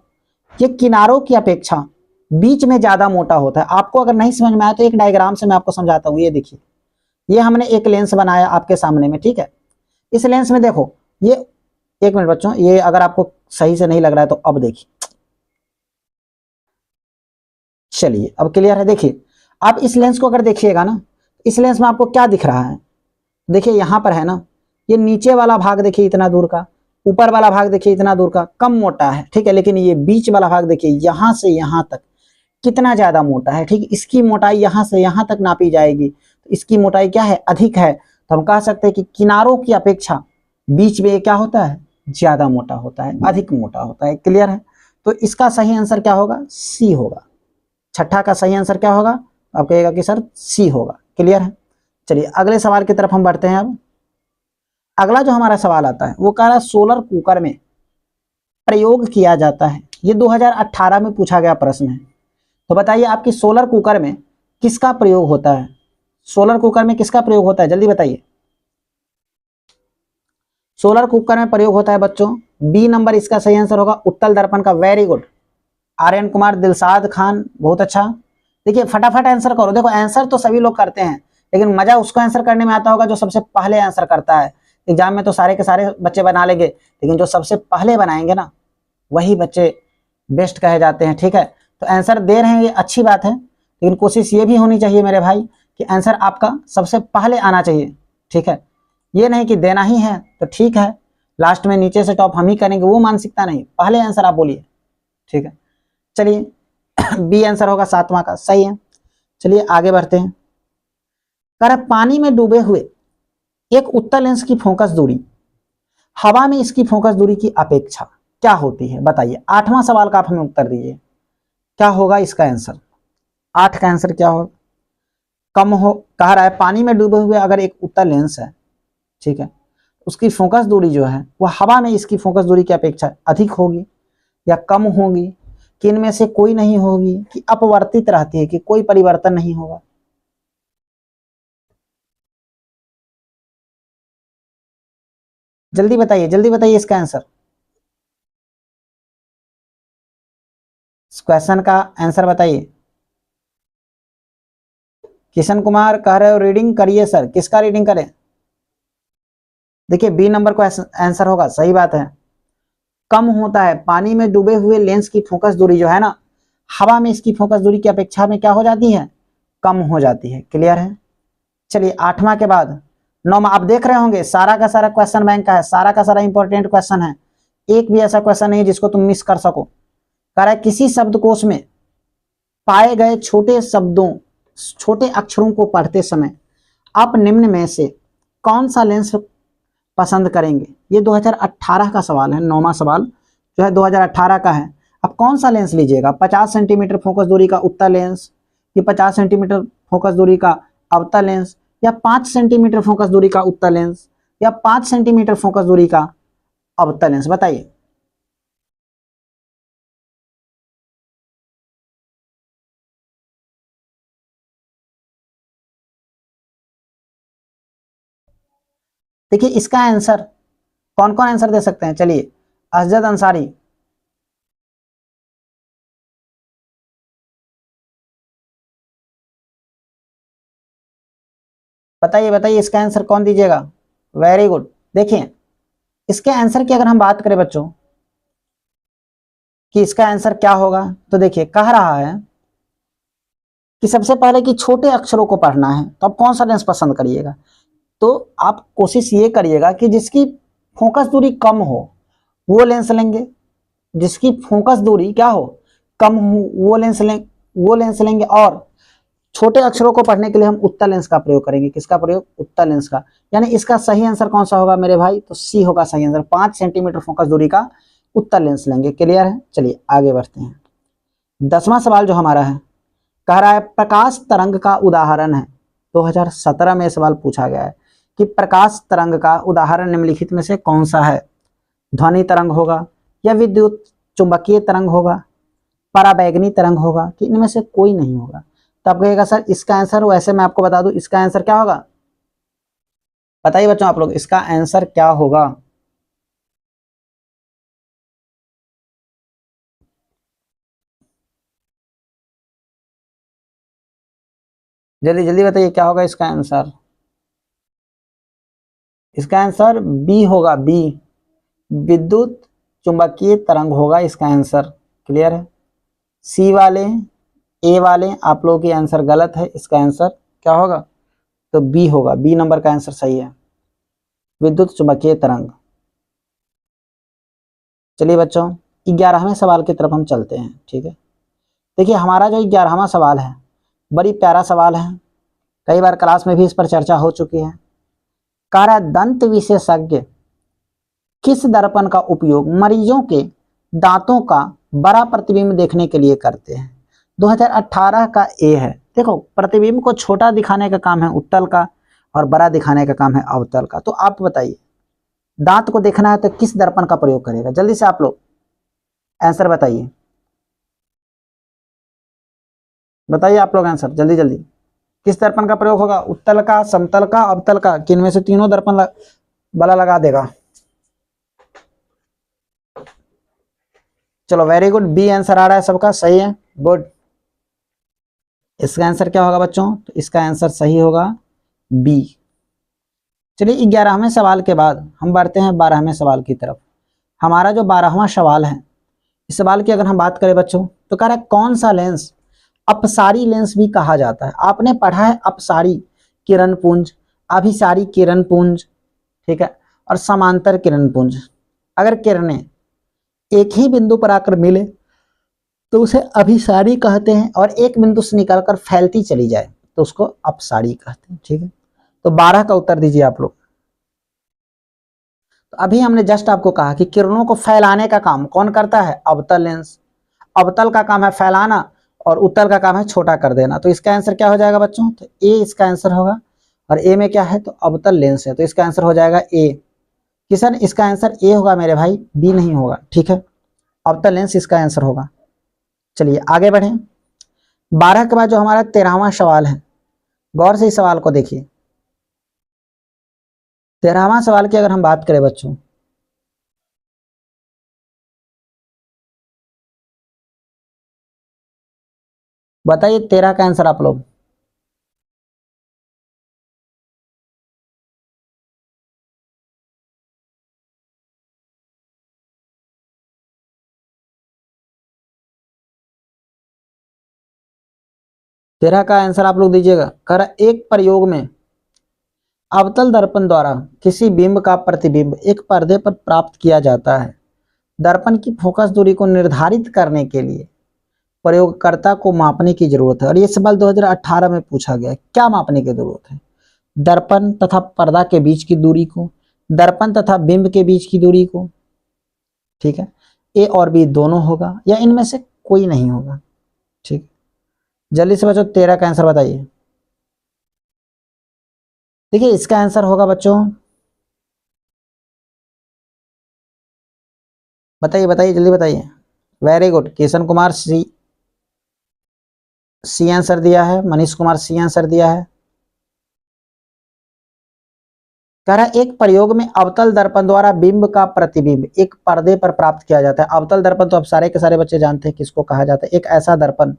ये किनारों की अपेक्षा बीच में ज्यादा मोटा होता है। आपको अगर नहीं समझ में आया तो एक डायग्राम से मैं आपको समझाता हूँ। ये देखिए, ये हमने एक लेंस बनाया आपके सामने में, ठीक है। इस लेंस में देखो ये, एक मिनट बच्चों, ये अगर आपको सही से नहीं लग रहा है तो अब देखिए, चलिए अब क्लियर है। देखिए आप इस लेंस को अगर देखिएगा ना, इस लेंस में आपको क्या दिख रहा है, देखिए यहां पर है ना, ये नीचे वाला भाग देखिए इतना दूर का, ऊपर वाला भाग देखिए इतना दूर का, कम मोटा है, ठीक है। लेकिन ये बीच वाला भाग देखिए यहां से यहां तक कितना ज्यादा मोटा है, ठीक है। इसकी मोटाई यहां से यहां तक नापी जाएगी तो इसकी मोटाई क्या है, अधिक है। तो हम कह सकते हैं कि किनारों की अपेक्षा बीच में क्या होता है, ज्यादा मोटा होता है, अधिक मोटा होता है। क्लियर है। तो इसका सही आंसर क्या होगा, सी होगा। छठा का सही आंसर क्या होगा, आप कहेगा कि सर सी होगा। क्लियर है। चलिए अगले सवाल की तरफ हम बढ़ते हैं। अब अगला जो हमारा सवाल आता है वो कह रहा है सोलर कुकर में प्रयोग किया जाता है। ये 2018 में पूछा गया प्रश्न है। तो बताइए आपकी सोलर कुकर में किसका प्रयोग होता है, सोलर कुकर में किसका प्रयोग होता है, जल्दी बताइए। सोलर कुकर में प्रयोग होता है बच्चों, बी नंबर इसका सही आंसर होगा, उत्तल दर्पण का। वेरी गुड आर्यन कुमार, दिलशाद खान, बहुत अच्छा। देखिए फटाफट आंसर करो। देखो आंसर तो सभी लोग करते हैं, लेकिन मजा उसको आंसर करने में आता होगा जो सबसे पहले आंसर करता है। एग्जाम में तो सारे के सारे बच्चे बना लेंगे, लेकिन जो सबसे पहले बनाएंगे ना वही बच्चे बेस्ट कहे जाते हैं, ठीक है। तो आंसर दे रहे हैं ये अच्छी बात है, लेकिन कोशिश ये भी होनी चाहिए मेरे भाई कि आंसर आपका सबसे पहले आना चाहिए, ठीक है। ये नहीं कि देना ही है तो ठीक है, लास्ट में नीचे से टॉप हम ही करेंगे, वो मानसिकता नहीं, पहले आंसर आप बोलिए, ठीक है। चलिए बी आंसर होगा सातवां का, सही है। चलिए आगे बढ़ते हैं। कह रहा पानी में डूबे हुए एक उत्तल लेंस की फोकस दूरी हवा में इसकी फोकस दूरी की अपेक्षा क्या होती है, बताइए। आठवां सवाल का आप हमें उत्तर दीजिए, क्या होगा इसका आंसर। 8 का आंसर क्या होगा, कम हो। कह रहा है पानी में डूबे हुए अगर एक उत्तल लेंस है, ठीक है, उसकी फोकस दूरी जो है वह हवा में इसकी फोकस दूरी की अपेक्षा अधिक होगी या कम होगी, कि इनमें से कोई नहीं होगी, कि अपवर्तित रहती है, कि कोई परिवर्तन नहीं होगा। जल्दी बताइए इसका आंसर। इस क्वेश्चन का आंसर बताइए। किशन कुमार कह रहे हो रीडिंग करिए सर, किसका रीडिंग करें। देखिए बी नंबर को आंसर होगा, सही बात है। कम होता है, पानी में डूबे हुए लेंस की फोकस दूरी जो है ना, हवा में इसकी फोकस दूरी की अपेक्षा में क्या हो जाती है, कम हो जाती है। क्लियर है। चलिए आठवां के बाद नौवां, आप देख रहे होंगे सारा का सारा क्वेश्चन बैंक का है, सारा का सारा इंपॉर्टेंट क्वेश्चन है, एक भी ऐसा क्वेश्चन नहीं जिसको तुम मिस कर सको। कह रहा है किसी शब्दकोश में पाए गए छोटे शब्दों, छोटे अक्षरों को पढ़ते समय आप निम्न में से कौन सा लेंस पसंद करेंगे। ये 2018 का सवाल है, 9वां सवाल जो है 2018 का है। अब कौन सा लेंस लीजिएगा, 50 सेंटीमीटर फोकस दूरी का उत्तल लेंस, या 50 सेंटीमीटर फोकस दूरी का अवतल लेंस, या 5 सेंटीमीटर फोकस दूरी का उत्तल लेंस, या 5 सेंटीमीटर फोकस दूरी का अवतल लेंस, बताइए। देखिए इसका आंसर कौन कौन आंसर दे सकते हैं, चलिए। असजद अंसारी, बताइए इसका आंसर कौन दीजिएगा। Very good. देखिए इसके आंसर की अगर हम बात करें बच्चों कि इसका आंसर क्या होगा, तो देखिए कह रहा है कि सबसे पहले कि छोटे अक्षरों को पढ़ना है, तो आप कौन सा लेंस पसंद करिएगा। तो आप कोशिश ये करिएगा कि जिसकी फोकस दूरी कम हो वो लेंस लेंगे, जिसकी फोकस दूरी क्या हो, कम हो, वो लेंस लेंगे। और छोटे अक्षरों को पढ़ने के लिए हम उत्तल लेंस का प्रयोग करेंगे। किसका प्रयोग, उत्तल लेंस का। यानी इसका सही आंसर कौन सा होगा मेरे भाई, तो सी होगा सही आंसर, 5 सेंटीमीटर फोकस दूरी का उत्तल लेंस लेंगे। क्लियर है। चलिए आगे बढ़ते हैं। 10वां सवाल जो हमारा है, कह रहा है प्रकाश तरंग का उदाहरण है। 2017 में सवाल पूछा गया है कि प्रकाश तरंग का उदाहरण निम्नलिखित में से कौन सा है? ध्वनि तरंग होगा, या विद्युत चुंबकीय तरंग होगा, पराबैंगनी तरंग होगा, कि इनमें से कोई नहीं होगा? तो आप कहिएगा सर इसका आंसर, वैसे मैं आपको बता दूं इसका आंसर क्या होगा। बताइए बच्चों आप लोग, इसका आंसर क्या होगा? जल्दी जल्दी बताइए क्या होगा इसका आंसर। इसका आंसर बी होगा, बी, विद्युत चुंबकीय तरंग होगा इसका आंसर। क्लियर है? सी वाले, ए वाले आप लोगों की आंसर गलत है। इसका आंसर क्या होगा? तो बी होगा, बी नंबर का आंसर सही है, विद्युत चुंबकीय तरंग। चलिए बच्चों 11वें सवाल की तरफ हम चलते हैं। ठीक है, देखिए हमारा जो 11वां सवाल है बड़ी प्यारा सवाल है, कई बार क्लास में भी इस पर चर्चा हो चुकी है। कार्य दंत विशेषज्ञ किस दर्पण का उपयोग मरीजों के दांतों का बड़ा प्रतिबिंब देखने के लिए करते हैं? 2018 का ए है। देखो प्रतिबिंब को छोटा दिखाने का काम है उत्तल का, और बड़ा दिखाने का काम है अवतल का। तो आप बताइए दांत को देखना है तो किस दर्पण का प्रयोग करेगा? जल्दी से आप लोग आंसर बताइए, बताइए आप लोग आंसर जल्दी जल्दी। किस दर्पण का प्रयोग होगा? उत्तल का, समतल का, अवतल का, कि इनमें से तीनों दर्पण बला लगा देगा? चलो वेरी गुड, बी आंसर आ रहा है सबका, सही है, गुड। इसका आंसर क्या होगा बच्चों? तो इसका आंसर सही होगा बी। चलिए 11वें सवाल के बाद हम बढ़ते हैं 12वें सवाल की तरफ। हमारा जो 12वां सवाल है, इस सवाल की अगर हम बात करें बच्चों तो कह रहा है कौन सा लेंस अपसारी लेंस भी कहा जाता है? आपने पढ़ा है अपसारी किरण पुंज, अभिसारी किरण पुंज, ठीक है, और समांतर किरण पुंज। अगर किरणें एक ही बिंदु पर आकर मिले तो उसे अभिसारी कहते हैं, और एक बिंदु से निकलकर फैलती चली जाए तो उसको अपसारी कहते हैं। ठीक है, तो 12 का उत्तर दीजिए आप लोग। तो अभी हमने जस्ट आपको कहा कि किरणों को फैलाने का काम कौन करता है? अवतल लेंस। अवतल का काम है फैलाना और उत्तल का काम है छोटा कर देना। तो इसका आंसर क्या हो जाएगा बच्चों? तो ए इसका आंसर होगा, और ए में क्या है? तो अवतल लेंस है, तो इसका आंसर हो जाएगा ए। किशन इसका आंसर ए होगा मेरे भाई, बी नहीं होगा। ठीक है, अवतल लेंस इसका आंसर होगा। चलिए आगे बढ़े। 12 के बाद जो हमारा 13वां सवाल है, गौर से इस सवाल को देखिए। 13वां सवाल की अगर हम बात करें बच्चों, बताइए 13 का आंसर आप लोग। तेरह का आंसर आप लोग दीजिएगा। कर एक प्रयोग में अवतल दर्पण द्वारा किसी बिंब का प्रतिबिंब एक पर्दे पर प्राप्त किया जाता है। दर्पण की फोकस दूरी को निर्धारित करने के लिए प्रयोगकर्ता को मापने की जरूरत है। और ये सवाल 2018 में पूछा गया है। क्या मापने की जरूरत है? दर्पण तथा पर्दा के बीच की दूरी को, दर्पण तथा बिंब के बीच की दूरी को। ठीक है, ए और बी दोनों होगा, या इनमें से कोई नहीं होगा। ठीक, जल्दी से बच्चों 13 का आंसर बताइए। देखिए इसका आंसर होगा बच्चों, बताइए बताइए जल्दी बताइए। वेरी गुड, किशन कुमार सी, सी आंसर दिया है। मनीष कुमार सी आंसर दिया है। कह रहा है एक प्रयोग में अवतल दर्पण द्वारा बिंब का प्रतिबिंब एक पर्दे पर प्राप्त किया जाता है। अवतल दर्पण तो अब सारे के सारे बच्चे जानते हैं किसको कहा जाता है। एक ऐसा दर्पण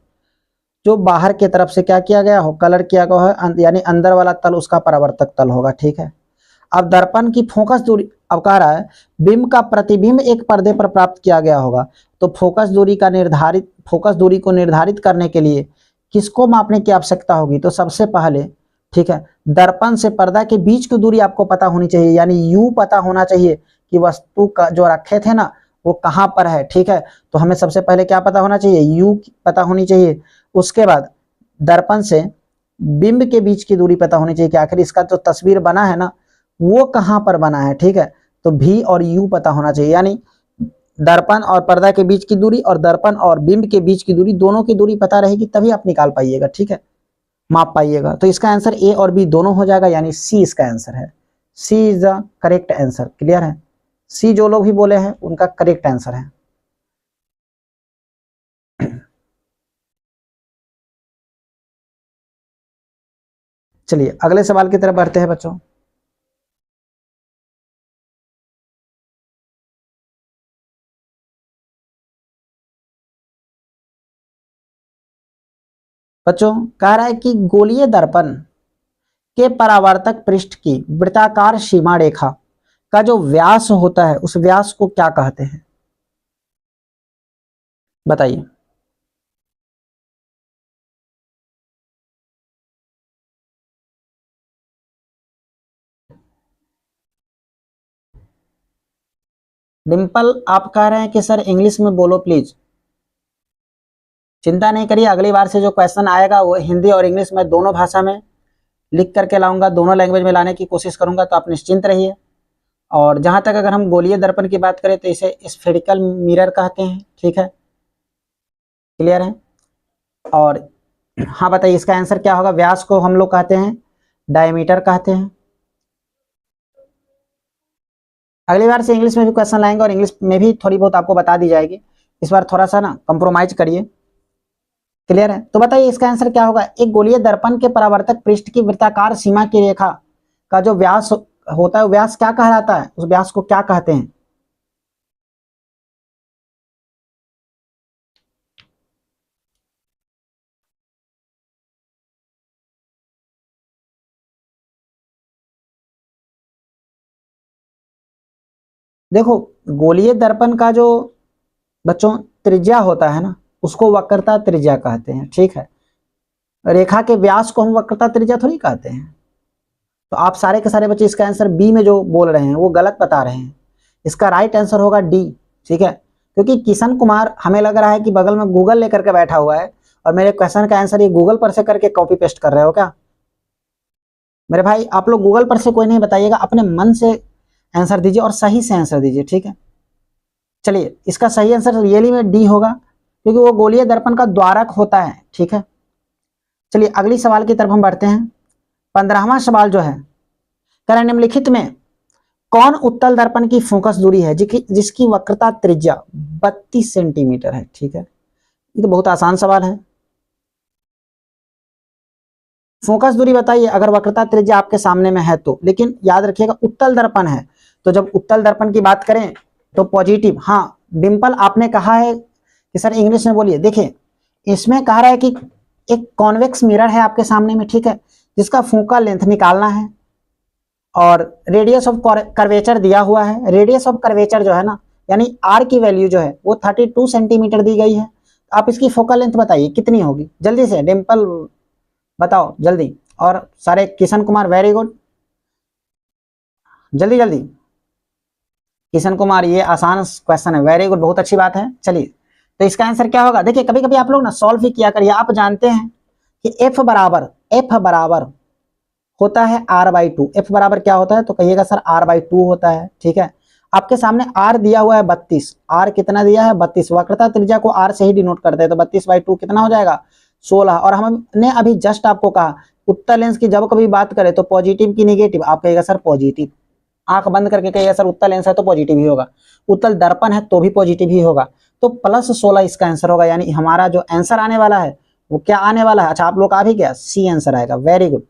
जो बाहर की तरफ से क्या किया गया हो? कलर किया गया हो, यानी अंदर वाला तल उसका परावर्तक तल होगा। ठीक है, अब दर्पण की फोकस दूरी, अब कह रहा है बिंब का प्रतिबिंब एक पर्दे पर प्राप्त किया गया होगा, तो फोकस दूरी को निर्धारित करने के लिए किसको मापने की आवश्यकता होगी? तो सबसे पहले, ठीक है, दर्पण से पर्दा के बीच की दूरी आपको पता होनी चाहिए, यानी यू पता होना चाहिए कि वस्तु का जो रखे थे ना वो कहां पर है। ठीक है, तो हमें सबसे पहले क्या पता होना चाहिए? यू पता होनी चाहिए। उसके बाद दर्पण से बिंब के बीच की दूरी पता होनी चाहिए कि आखिर इसका जो तस्वीर बना है ना वो कहां पर बना है। ठीक है, तो भी और यू पता होना चाहिए, यानी दर्पण और पर्दा के बीच की दूरी और दर्पण और बिंब के बीच की दूरी, दोनों की दूरी पता रहेगी तभी आप निकाल पाइएगा, ठीक है, माप पाइएगा। तो इसका आंसर ए और बी दोनों हो जाएगा, यानी सी इसका आंसर है। C is the correct answer. Clear है? सी जो लोग भी बोले हैं उनका करेक्ट आंसर है। चलिए अगले सवाल की तरफ बढ़ते हैं बच्चों। बच्चों कह रहा है कि गोलीय दर्पण के परावर्तक पृष्ठ की वृत्ताकार सीमा रेखा का जो व्यास होता है उस व्यास को क्या कहते हैं? बताइए। डिम्पल आप कह रहे हैं कि सर इंग्लिश में बोलो प्लीज। चिंता नहीं करिए, अगली बार से जो क्वेश्चन आएगा वो हिंदी और इंग्लिश में दोनों भाषा में लिख करके लाऊंगा, दोनों लैंग्वेज में लाने की कोशिश करूंगा, तो आप निश्चिंत रहिए। और जहां तक अगर हम गोलीय दर्पण की बात करें तो इसे स्फेरिकल मिरर कहते हैं, ठीक है, क्लियर है। और हाँ बताइए इसका आंसर क्या होगा? व्यास को हम लोग कहते हैं डायमीटर कहते हैं। अगली बार से इंग्लिश में भी क्वेश्चन लाएंगे और इंग्लिश में भी थोड़ी बहुत आपको बता दी जाएगी। इस बार थोड़ा सा ना कंप्रोमाइज करिए। क्लियर है? तो बताइए इसका आंसर क्या होगा? एक गोलीय दर्पण के परावर्तक पृष्ठ की वृत्ताकार सीमा की रेखा का जो व्यास होता है व्यास क्या कहलाता है? उस व्यास को क्या कहते हैं? देखो गोलीय दर्पण का जो बच्चों त्रिज्या होता है ना उसको वक्रता त्रिज्या कहते हैं, ठीक है। रेखा के व्यास को हम वक्रता त्रिज्या थोड़ी कहते हैं। तो आप सारे के सारे बच्चे इसका आंसर बी में जो बोल रहे हैं वो गलत बता रहे हैं। इसका राइट आंसर होगा डी, ठीक है। क्योंकि किशन कुमार हमें लग रहा है कि बगल में गूगल लेकर के बैठा हुआ है और मेरे क्वेश्चन का आंसर ये गूगल पर से करके कॉपी पेस्ट कर रहे हो क्या? मेरे भाई आप लोग गूगल पर से कोई नहीं बताइएगा, अपने मन से आंसर दीजिए और सही से आंसर दीजिए, ठीक है। चलिए इसका सही आंसर रियली में डी होगा क्योंकि वो गोलीय दर्पण का द्वारक होता है, ठीक है। चलिए अगली सवाल की तरफ हम बढ़ते हैं। 15वां सवाल जो है कह रहा है निम्नलिखित में कौन उत्तल दर्पण की फोकस दूरी है जिसकी वक्रता त्रिज्या 32 सेंटीमीटर है, ठीक है। ये तो बहुत आसान सवाल है। फोकस दूरी बताइए अगर वक्रता त्रिज्या आपके सामने में है तो, लेकिन याद रखिएगा उत्तल दर्पण है तो जब उत्तल दर्पण की बात करें तो पॉजिटिव। हाँ डिम्पल आपने कहा है कि सर इंग्लिश में बोलिए। देखिए इसमें कह रहा है कि एक कॉन्वेक्स मिरर है आपके सामने में, ठीक है, जिसका फोकल लेंथ निकालना है और रेडियस ऑफ कर्वेचर दिया हुआ है। रेडियस ऑफ कर्वेचर जो है ना यानी आर की वैल्यू जो है वो 32 सेंटीमीटर दी गई है। आप इसकी फोकल लेंथ बताइए कितनी होगी? जल्दी से डिम्पल बताओ जल्दी। और सारे किशन कुमार वेरी गुड, जल्दी जल्दी। किशन कुमार ये आसान क्वेश्चन है, वेरी गुड, बहुत अच्छी बात है। चलिए तो इसका आंसर क्या होगा? देखिए कभी कभी आप लोग ना सॉल्व भी किया करिए। आप जानते हैं कि एफ बराबर होता है r/2। एफ बराबर क्या होता है तो कहिएगा सर r/2 होता है, ठीक है। आपके सामने r दिया हुआ है 32। r कितना दिया है? 32। वक्रता त्रिज्या को r से ही डिनोट करते हैं तो 32/2 कितना हो जाएगा? 16। और हमने अभी जस्ट आपको कहा उत्तल लेंस की जब कभी बात करें तो पॉजिटिव की निगेटिव, आप कहिएगा सर पॉजिटिव। आंख बंद करके कहिएगा सर उत्तल लेंस है तो पॉजिटिव ही होगा, उत्तल दर्पण है तो भी पॉजिटिव ही होगा। तो +16 इसका आंसर होगा, यानी हमारा जो आंसर आने वाला है वो क्या आने वाला है? अच्छा आप लोग आ भी गया, सी आंसर आएगा, वेरी गुड।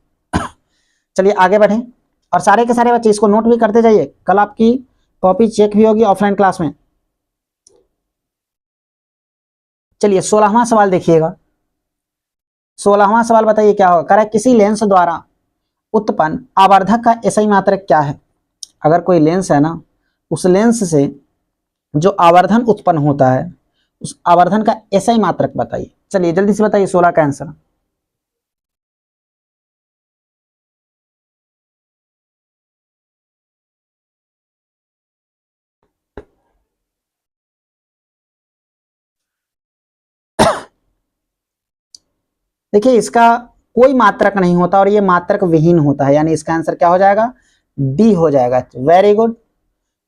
चलिए आगे बढ़ें और सारे के सारे बच्चे इसको नोट भी करते जाइए, कल आपकी कॉपी चेक भी होगी ऑफलाइन क्लास में। चलिए 16वां सवाल देखिएगा। 16वां सवाल बताइए क्या होगा? कह रहा है किसी लेंस द्वारा उत्पन्न आवर्धक का एसआई मात्रक क्या है? अगर कोई लेंस है ना उस लेंस से जो आवर्धन उत्पन्न होता है उस आवर्धन का एसआई मात्रक बताइए। चलिए जल्दी से बताइए 16 का आंसर। देखिए इसका कोई मात्रक नहीं होता और ये मात्रक विहीन होता है, यानी इसका आंसर क्या हो जाएगा? डी हो जाएगा, वेरी गुड।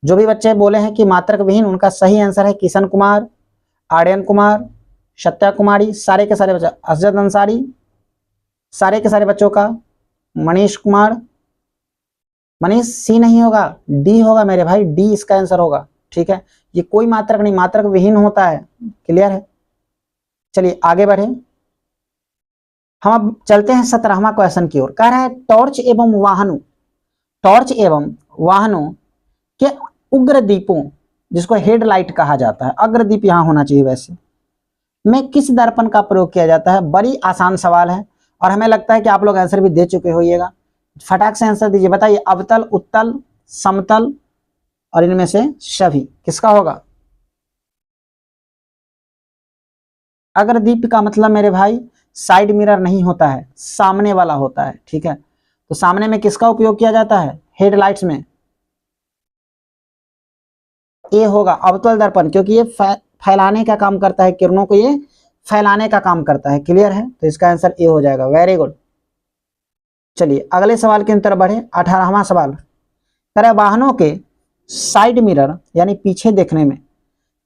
जो भी बच्चे बोले हैं कि मात्रक विहीन, उनका सही आंसर है किशन कुमार, आर्यन कुमार, सत्या कुमारी, सारे के सारे बच्चे, असजद अंसारी, सारे के सारे बच्चों का, मनीष कुमार, मनीष सी नहीं होगा, डी होगा मेरे भाई, डी इसका आंसर होगा। ठीक है, ये कोई मात्रक नहीं, मात्रक विहीन होता है। क्लियर है? चलिए आगे बढ़े, हम अब चलते हैं 17वां क्वेश्चन की ओर। कह रहा है टॉर्च एवं वाहनों, टॉर्च एवं वाहनों के उग्र दीपों, जिसको हेडलाइट कहा जाता है, अग्रदीप यहां होना चाहिए वैसे, में किस दर्पण का प्रयोग किया जाता है? बड़ी आसान सवाल है और हमें लगता है कि आप लोग आंसर भी दे चुके होइएगा। फटाक से आंसर दीजिए, बताइए अवतल, उत्तल, समतल और इनमें से सभी किसका होगा? अग्रदीप का मतलब मेरे भाई साइड मिरर नहीं होता है, सामने वाला होता है। ठीक है, तो सामने में किसका उपयोग किया जाता है? हेडलाइट्स में ए होगा, अवतल दर्पण, क्योंकि ये फैलाने का काम करता है, किरणों को ये फैलाने का काम करता है। क्लियर है? तो इसका आंसर ए हो जाएगा। Very good. चलिए अगले सवाल की तरफ बढ़े। 18वां सवाल, करे वाहनों के साइड मिरर यानी पीछे देखने में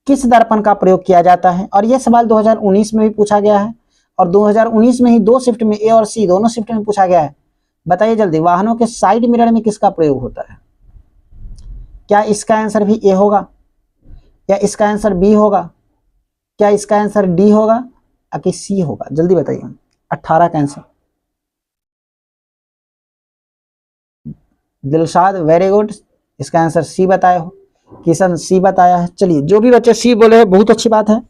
किस दर्पण का प्रयोग किया जाता है? और यह सवाल 2019 में भी पूछा गया है और 2019 में ही 2 शिफ्ट में, ए और सी दोनों शिफ्ट में पूछा गया है। बताइए जल्दी, वाहनों के साइड मिरर में किसका प्रयोग होता है? क्या इसका आंसर भी ए होगा, या इसका आंसर बी होगा, क्या इसका आंसर डी होगा, या कि सी होगा? जल्दी बताइए। 18 का आंसर दिलशाद, वेरी गुड, इसका आंसर सी बताया हो। किशन सी बताया है। चलिए जो भी बच्चे सी बोले हैं बहुत अच्छी बात है।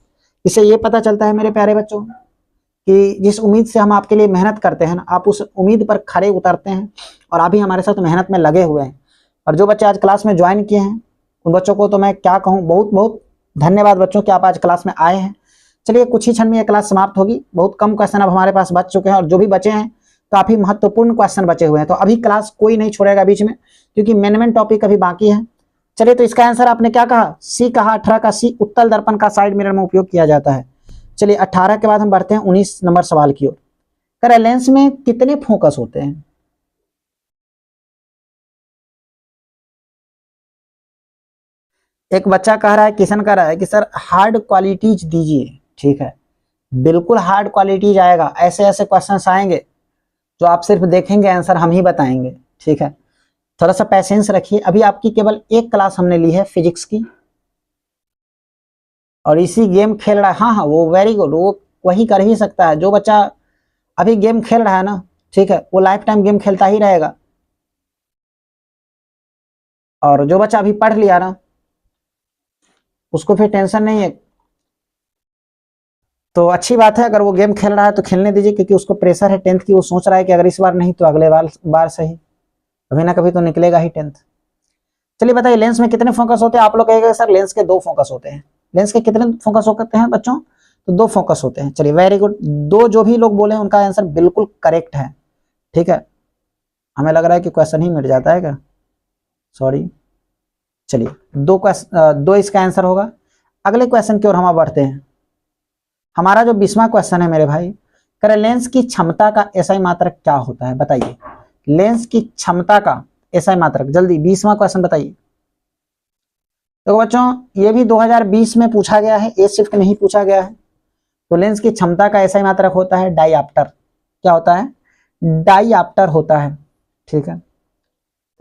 इससे ये पता चलता है मेरे प्यारे बच्चों कि जिस उम्मीद से हम आपके लिए मेहनत करते हैं ना, आप उस उम्मीद पर खरे उतरते हैं और अभी हमारे साथ मेहनत में लगे हुए हैं। और जो बच्चे आज क्लास में ज्वाइन किए हैं उन बच्चों को तो मैं क्या कहूँ, बहुत बहुत धन्यवाद बच्चों कि आप आज क्लास में आए हैं। चलिए कुछ ही क्षण में ये क्लास समाप्त होगी। बहुत कम क्वेश्चन अब हमारे पास बच चुके हैं और जो भी बचे हैं काफी महत्वपूर्ण क्वेश्चन बचे हुए हैं। तो अभी क्लास कोई नहीं छोड़ेगा बीच में, क्योंकि मेन टॉपिक अभी बाकी है। चलिए तो इसका आंसर आपने क्या कहा? सी कहा। 18 का सी, उत्तल दर्पण का साइड मिरर में उपयोग किया जाता है। चलिए 18 के बाद हम बढ़ते हैं 19 नंबर सवाल की ओर। कह लेंस में कितने फोकस होते हैं? एक बच्चा कह रहा है, किशन कह रहा है कि सर हार्ड क्वालिटीज दीजिए। ठीक है, बिल्कुल हार्ड क्वालिटीज आएगा, ऐसे ऐसे क्वेश्चंस आएंगे जो आप सिर्फ देखेंगे, आंसर हम ही बताएंगे। ठीक है, थोड़ा सा पैसेंस रखिए। अभी आपकी केवल एक क्लास हमने ली है फिजिक्स की और इसी गेम खेल रहा है। हाँ हाँ, वो वेरी गुड, वो वही कर ही सकता है। जो बच्चा अभी गेम खेल रहा है ना, ठीक है, वो लाइफ टाइम गेम खेलता ही रहेगा। और जो बच्चा अभी पढ़ लिया ना, उसको फिर टेंशन नहीं है। तो अच्छी बात है, अगर वो गेम खेल रहा है तो खेलने दीजिए, क्योंकि उसको प्रेशर है 10th की। वो सोच रहा है कि अगर इस बार नहीं तो अगले बार सही, कभी ना कभी तो निकलेगा ही 10th। चलिए बताइए लेंस में कितने फोकस होते हैं? आप लोग कहेंगे सर लेंस के 2 फोकस होते हैं। लेंस के कितने फोकस होते हैं बच्चों? तो 2 फोकस होते हैं। चलिए वेरी गुड, 2 जो भी लोग बोले उनका आंसर बिल्कुल करेक्ट है। ठीक है, हमें लग रहा है कि क्वेश्चन ही मिट जाता है क्या? सॉरी। चलिए 2 इसका आंसर होगा। अगले क्वेश्चन की ओर हम बढ़ते हैं। हमारा जो 20वां क्वेश्चन है मेरे भाई, करें लेंस की क्षमता का एसआई मात्रक क्या होता है? बताइए लेंस की क्षमता का एसआई मात्रक। जल्दी 20वां क्वेश्चन बताइए। तो बच्चों ये भी 2020 में पूछा गया है, ए शिफ्ट में ही पूछा गया है। तो लेंस की क्षमता का एसआई मात्रक होता है डायऑप्टर। क्या होता है? डायऑप्टर होता है। ठीक है,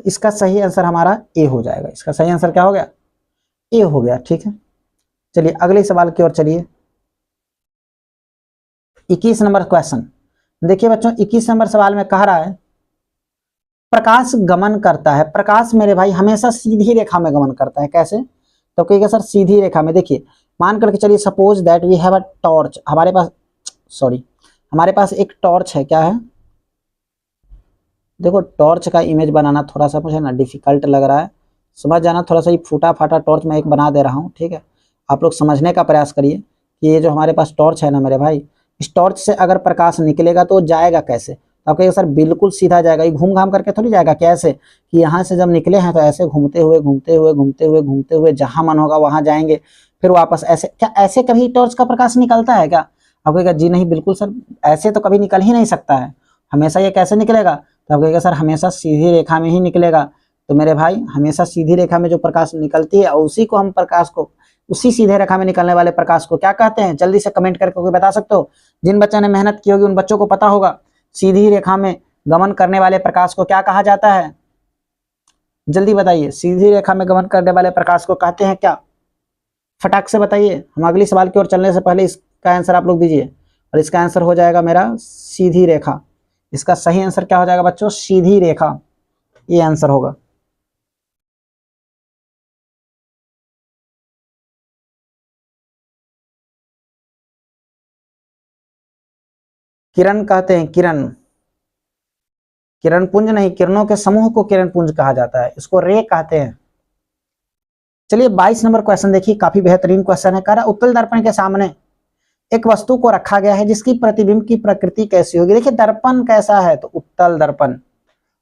इसका सही आंसर हमारा ए हो जाएगा। इसका सही आंसर क्या हो गया? ए हो गया। ठीक है, चलिए अगले सवाल की ओर चलिए। 21 नंबर क्वेश्चन देखिए बच्चों। 21 नंबर सवाल में कह रहा है प्रकाश गमन करता है। प्रकाश मेरे भाई हमेशा सीधी रेखा में गमन करता है। कैसे? तो कहिएगा सर सीधी रेखा में। देखिए मान करके चलिए, suppose that we have a torch. हमारे पास एक टॉर्च है। क्या है? देखो टॉर्च का इमेज बनाना थोड़ा सा मुझे ना डिफिकल्ट लग रहा है, समझ जाना। थोड़ा सा ये फूटा फाटा टॉर्च मैं एक बना दे रहा हूँ। ठीक है, आप लोग समझने का प्रयास करिए कि ये जो हमारे पास टॉर्च है ना मेरे भाई, इस टॉर्च से अगर प्रकाश निकलेगा तो जाएगा कैसे? तो आप कहिएगा सर बिल्कुल सीधा जाएगा। ये घूम घाम करके थोड़ी जाएगा। कैसे? कि यहाँ से जब निकले हैं तो ऐसे घूमते हुए घूमते हुए घूमते हुए घूमते हुए जहां मन होगा वहां जाएंगे, फिर वापस ऐसे। क्या ऐसे कभी टॉर्च का प्रकाश निकलता है क्या? आप कहिएगा जी नहीं बिल्कुल सर, ऐसे तो कभी निकल ही नहीं सकता है। हमेशा ये कैसे निकलेगा? तो आप कहिएगा सर हमेशा सीधी रेखा में ही निकलेगा। तो मेरे भाई हमेशा सीधी रेखा में जो प्रकाश निकलती है और उसी को हम प्रकाश को, उसी सीधे रेखा में निकलने वाले प्रकाश को क्या कहते हैं? जल्दी से कमेंट करके कोई बता सकते हो? जिन बच्चों ने मेहनत की होगी उन बच्चों को पता होगा सीधी रेखा में गमन करने वाले प्रकाश को क्या कहा जाता है? जल्दी बताइए, सीधी रेखा में गमन करने वाले प्रकाश को कहते हैं क्या? फटाक से बताइए। हम अगली सवाल की ओर चलने से पहले इसका आंसर आप लोग दीजिए, और इसका आंसर हो जाएगा मेरा सीधी रेखा। इसका सही आंसर क्या हो जाएगा बच्चों? सीधी रेखा, ये आंसर होगा। किरण कहते हैं, किरण, किरण पुंज नहीं, किरणों के समूह को किरण पुंज कहा जाता है, इसको रे कहते हैं। चलिए 22 नंबर क्वेश्चन देखिए, काफी बेहतरीन क्वेश्चन है। कह रहा उत्तल दर्पण के सामने एक वस्तु को रखा गया है जिसकी प्रतिबिंब की प्रकृति कैसी होगी। देखिए दर्पण कैसा है, तो उत्तल दर्पण,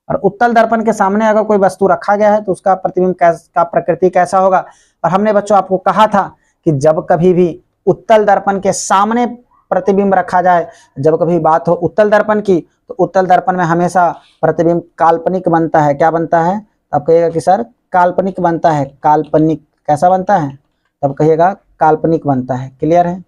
और उत्तल दर्पण के सामने अगर कोई वस्तु रखा गया है तो उसका प्रतिबिंब का प्रकृति कैसा होगा। और हमने बच्चों आपको कहा था कि जब कभी भी उत्तल दर्पण के सामने प्रतिबिंब रखा जाए, जब कभी बात हो उत्तल दर्पण की, तो उत्तल दर्पण में हमेशा प्रतिबिंब काल्पनिक बनता है। क्या बनता है? आप कहिएगा कि सर काल्पनिक बनता है। काल्पनिक कैसा बनता है? तब कहिएगा काल्पनिक बनता है। क्लियर है?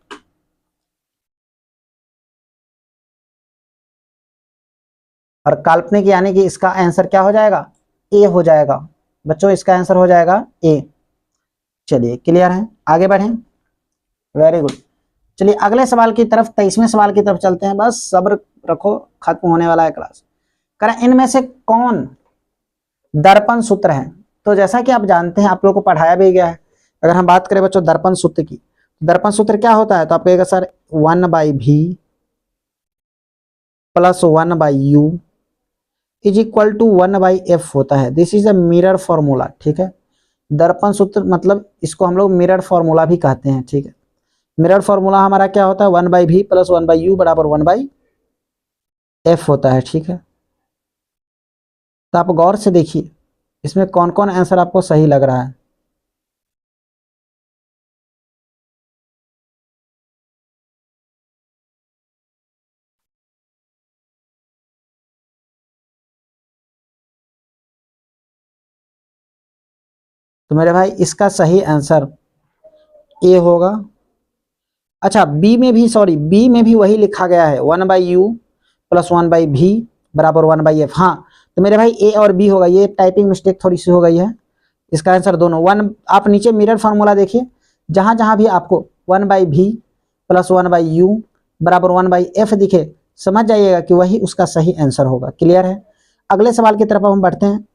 और काल्पनिक यानी कि इसका आंसर क्या हो जाएगा? ए हो जाएगा बच्चों, इसका आंसर हो जाएगा ए। चलिए क्लियर है, आगे बढ़ें। Very good. चलिए अगले सवाल की तरफ, 23वें सवाल की तरफ चलते हैं। बस सब्र रखो, खत्म होने वाला है क्लास। करें इनमें से कौन दर्पण सूत्र है? तो जैसा कि आप जानते हैं, आप लोगों को पढ़ाया भी गया है। अगर हम बात करें बच्चों दर्पण सूत्र की, दर्पण सूत्र क्या होता है? तो आप कहेगा sir 1/v plus 1/u is equal to 1/f होता है। This is a mirror formula. ठीक है, दर्पण सूत्र मतलब इसको हम लोग मिरर फॉर्मूला भी कहते हैं। ठीक है, मिरर फॉर्मूला हमारा क्या होता है? 1/v प्लस 1/u बराबर 1/f होता है। ठीक है, तो आप गौर से देखिए इसमें कौन कौन आंसर आपको सही लग रहा है। तो मेरे भाई इसका सही आंसर ए होगा। अच्छा बी में भी, सॉरी बी में भी वही लिखा गया है 1/u प्लस 1/v बराबर 1/f। हाँ, तो मेरे भाई ए और बी होगा। ये टाइपिंग मिस्टेक थोड़ी सी हो गई है। इसका आंसर दोनों वन, आप नीचे मिरर फार्मूला देखिए, जहां जहां भी आपको 1/v प्लस 1/u बराबर 1/f दिखे, समझ जाइएगा कि वही उसका सही आंसर होगा। क्लियर है? अगले सवाल की तरफ हम बढ़ते हैं।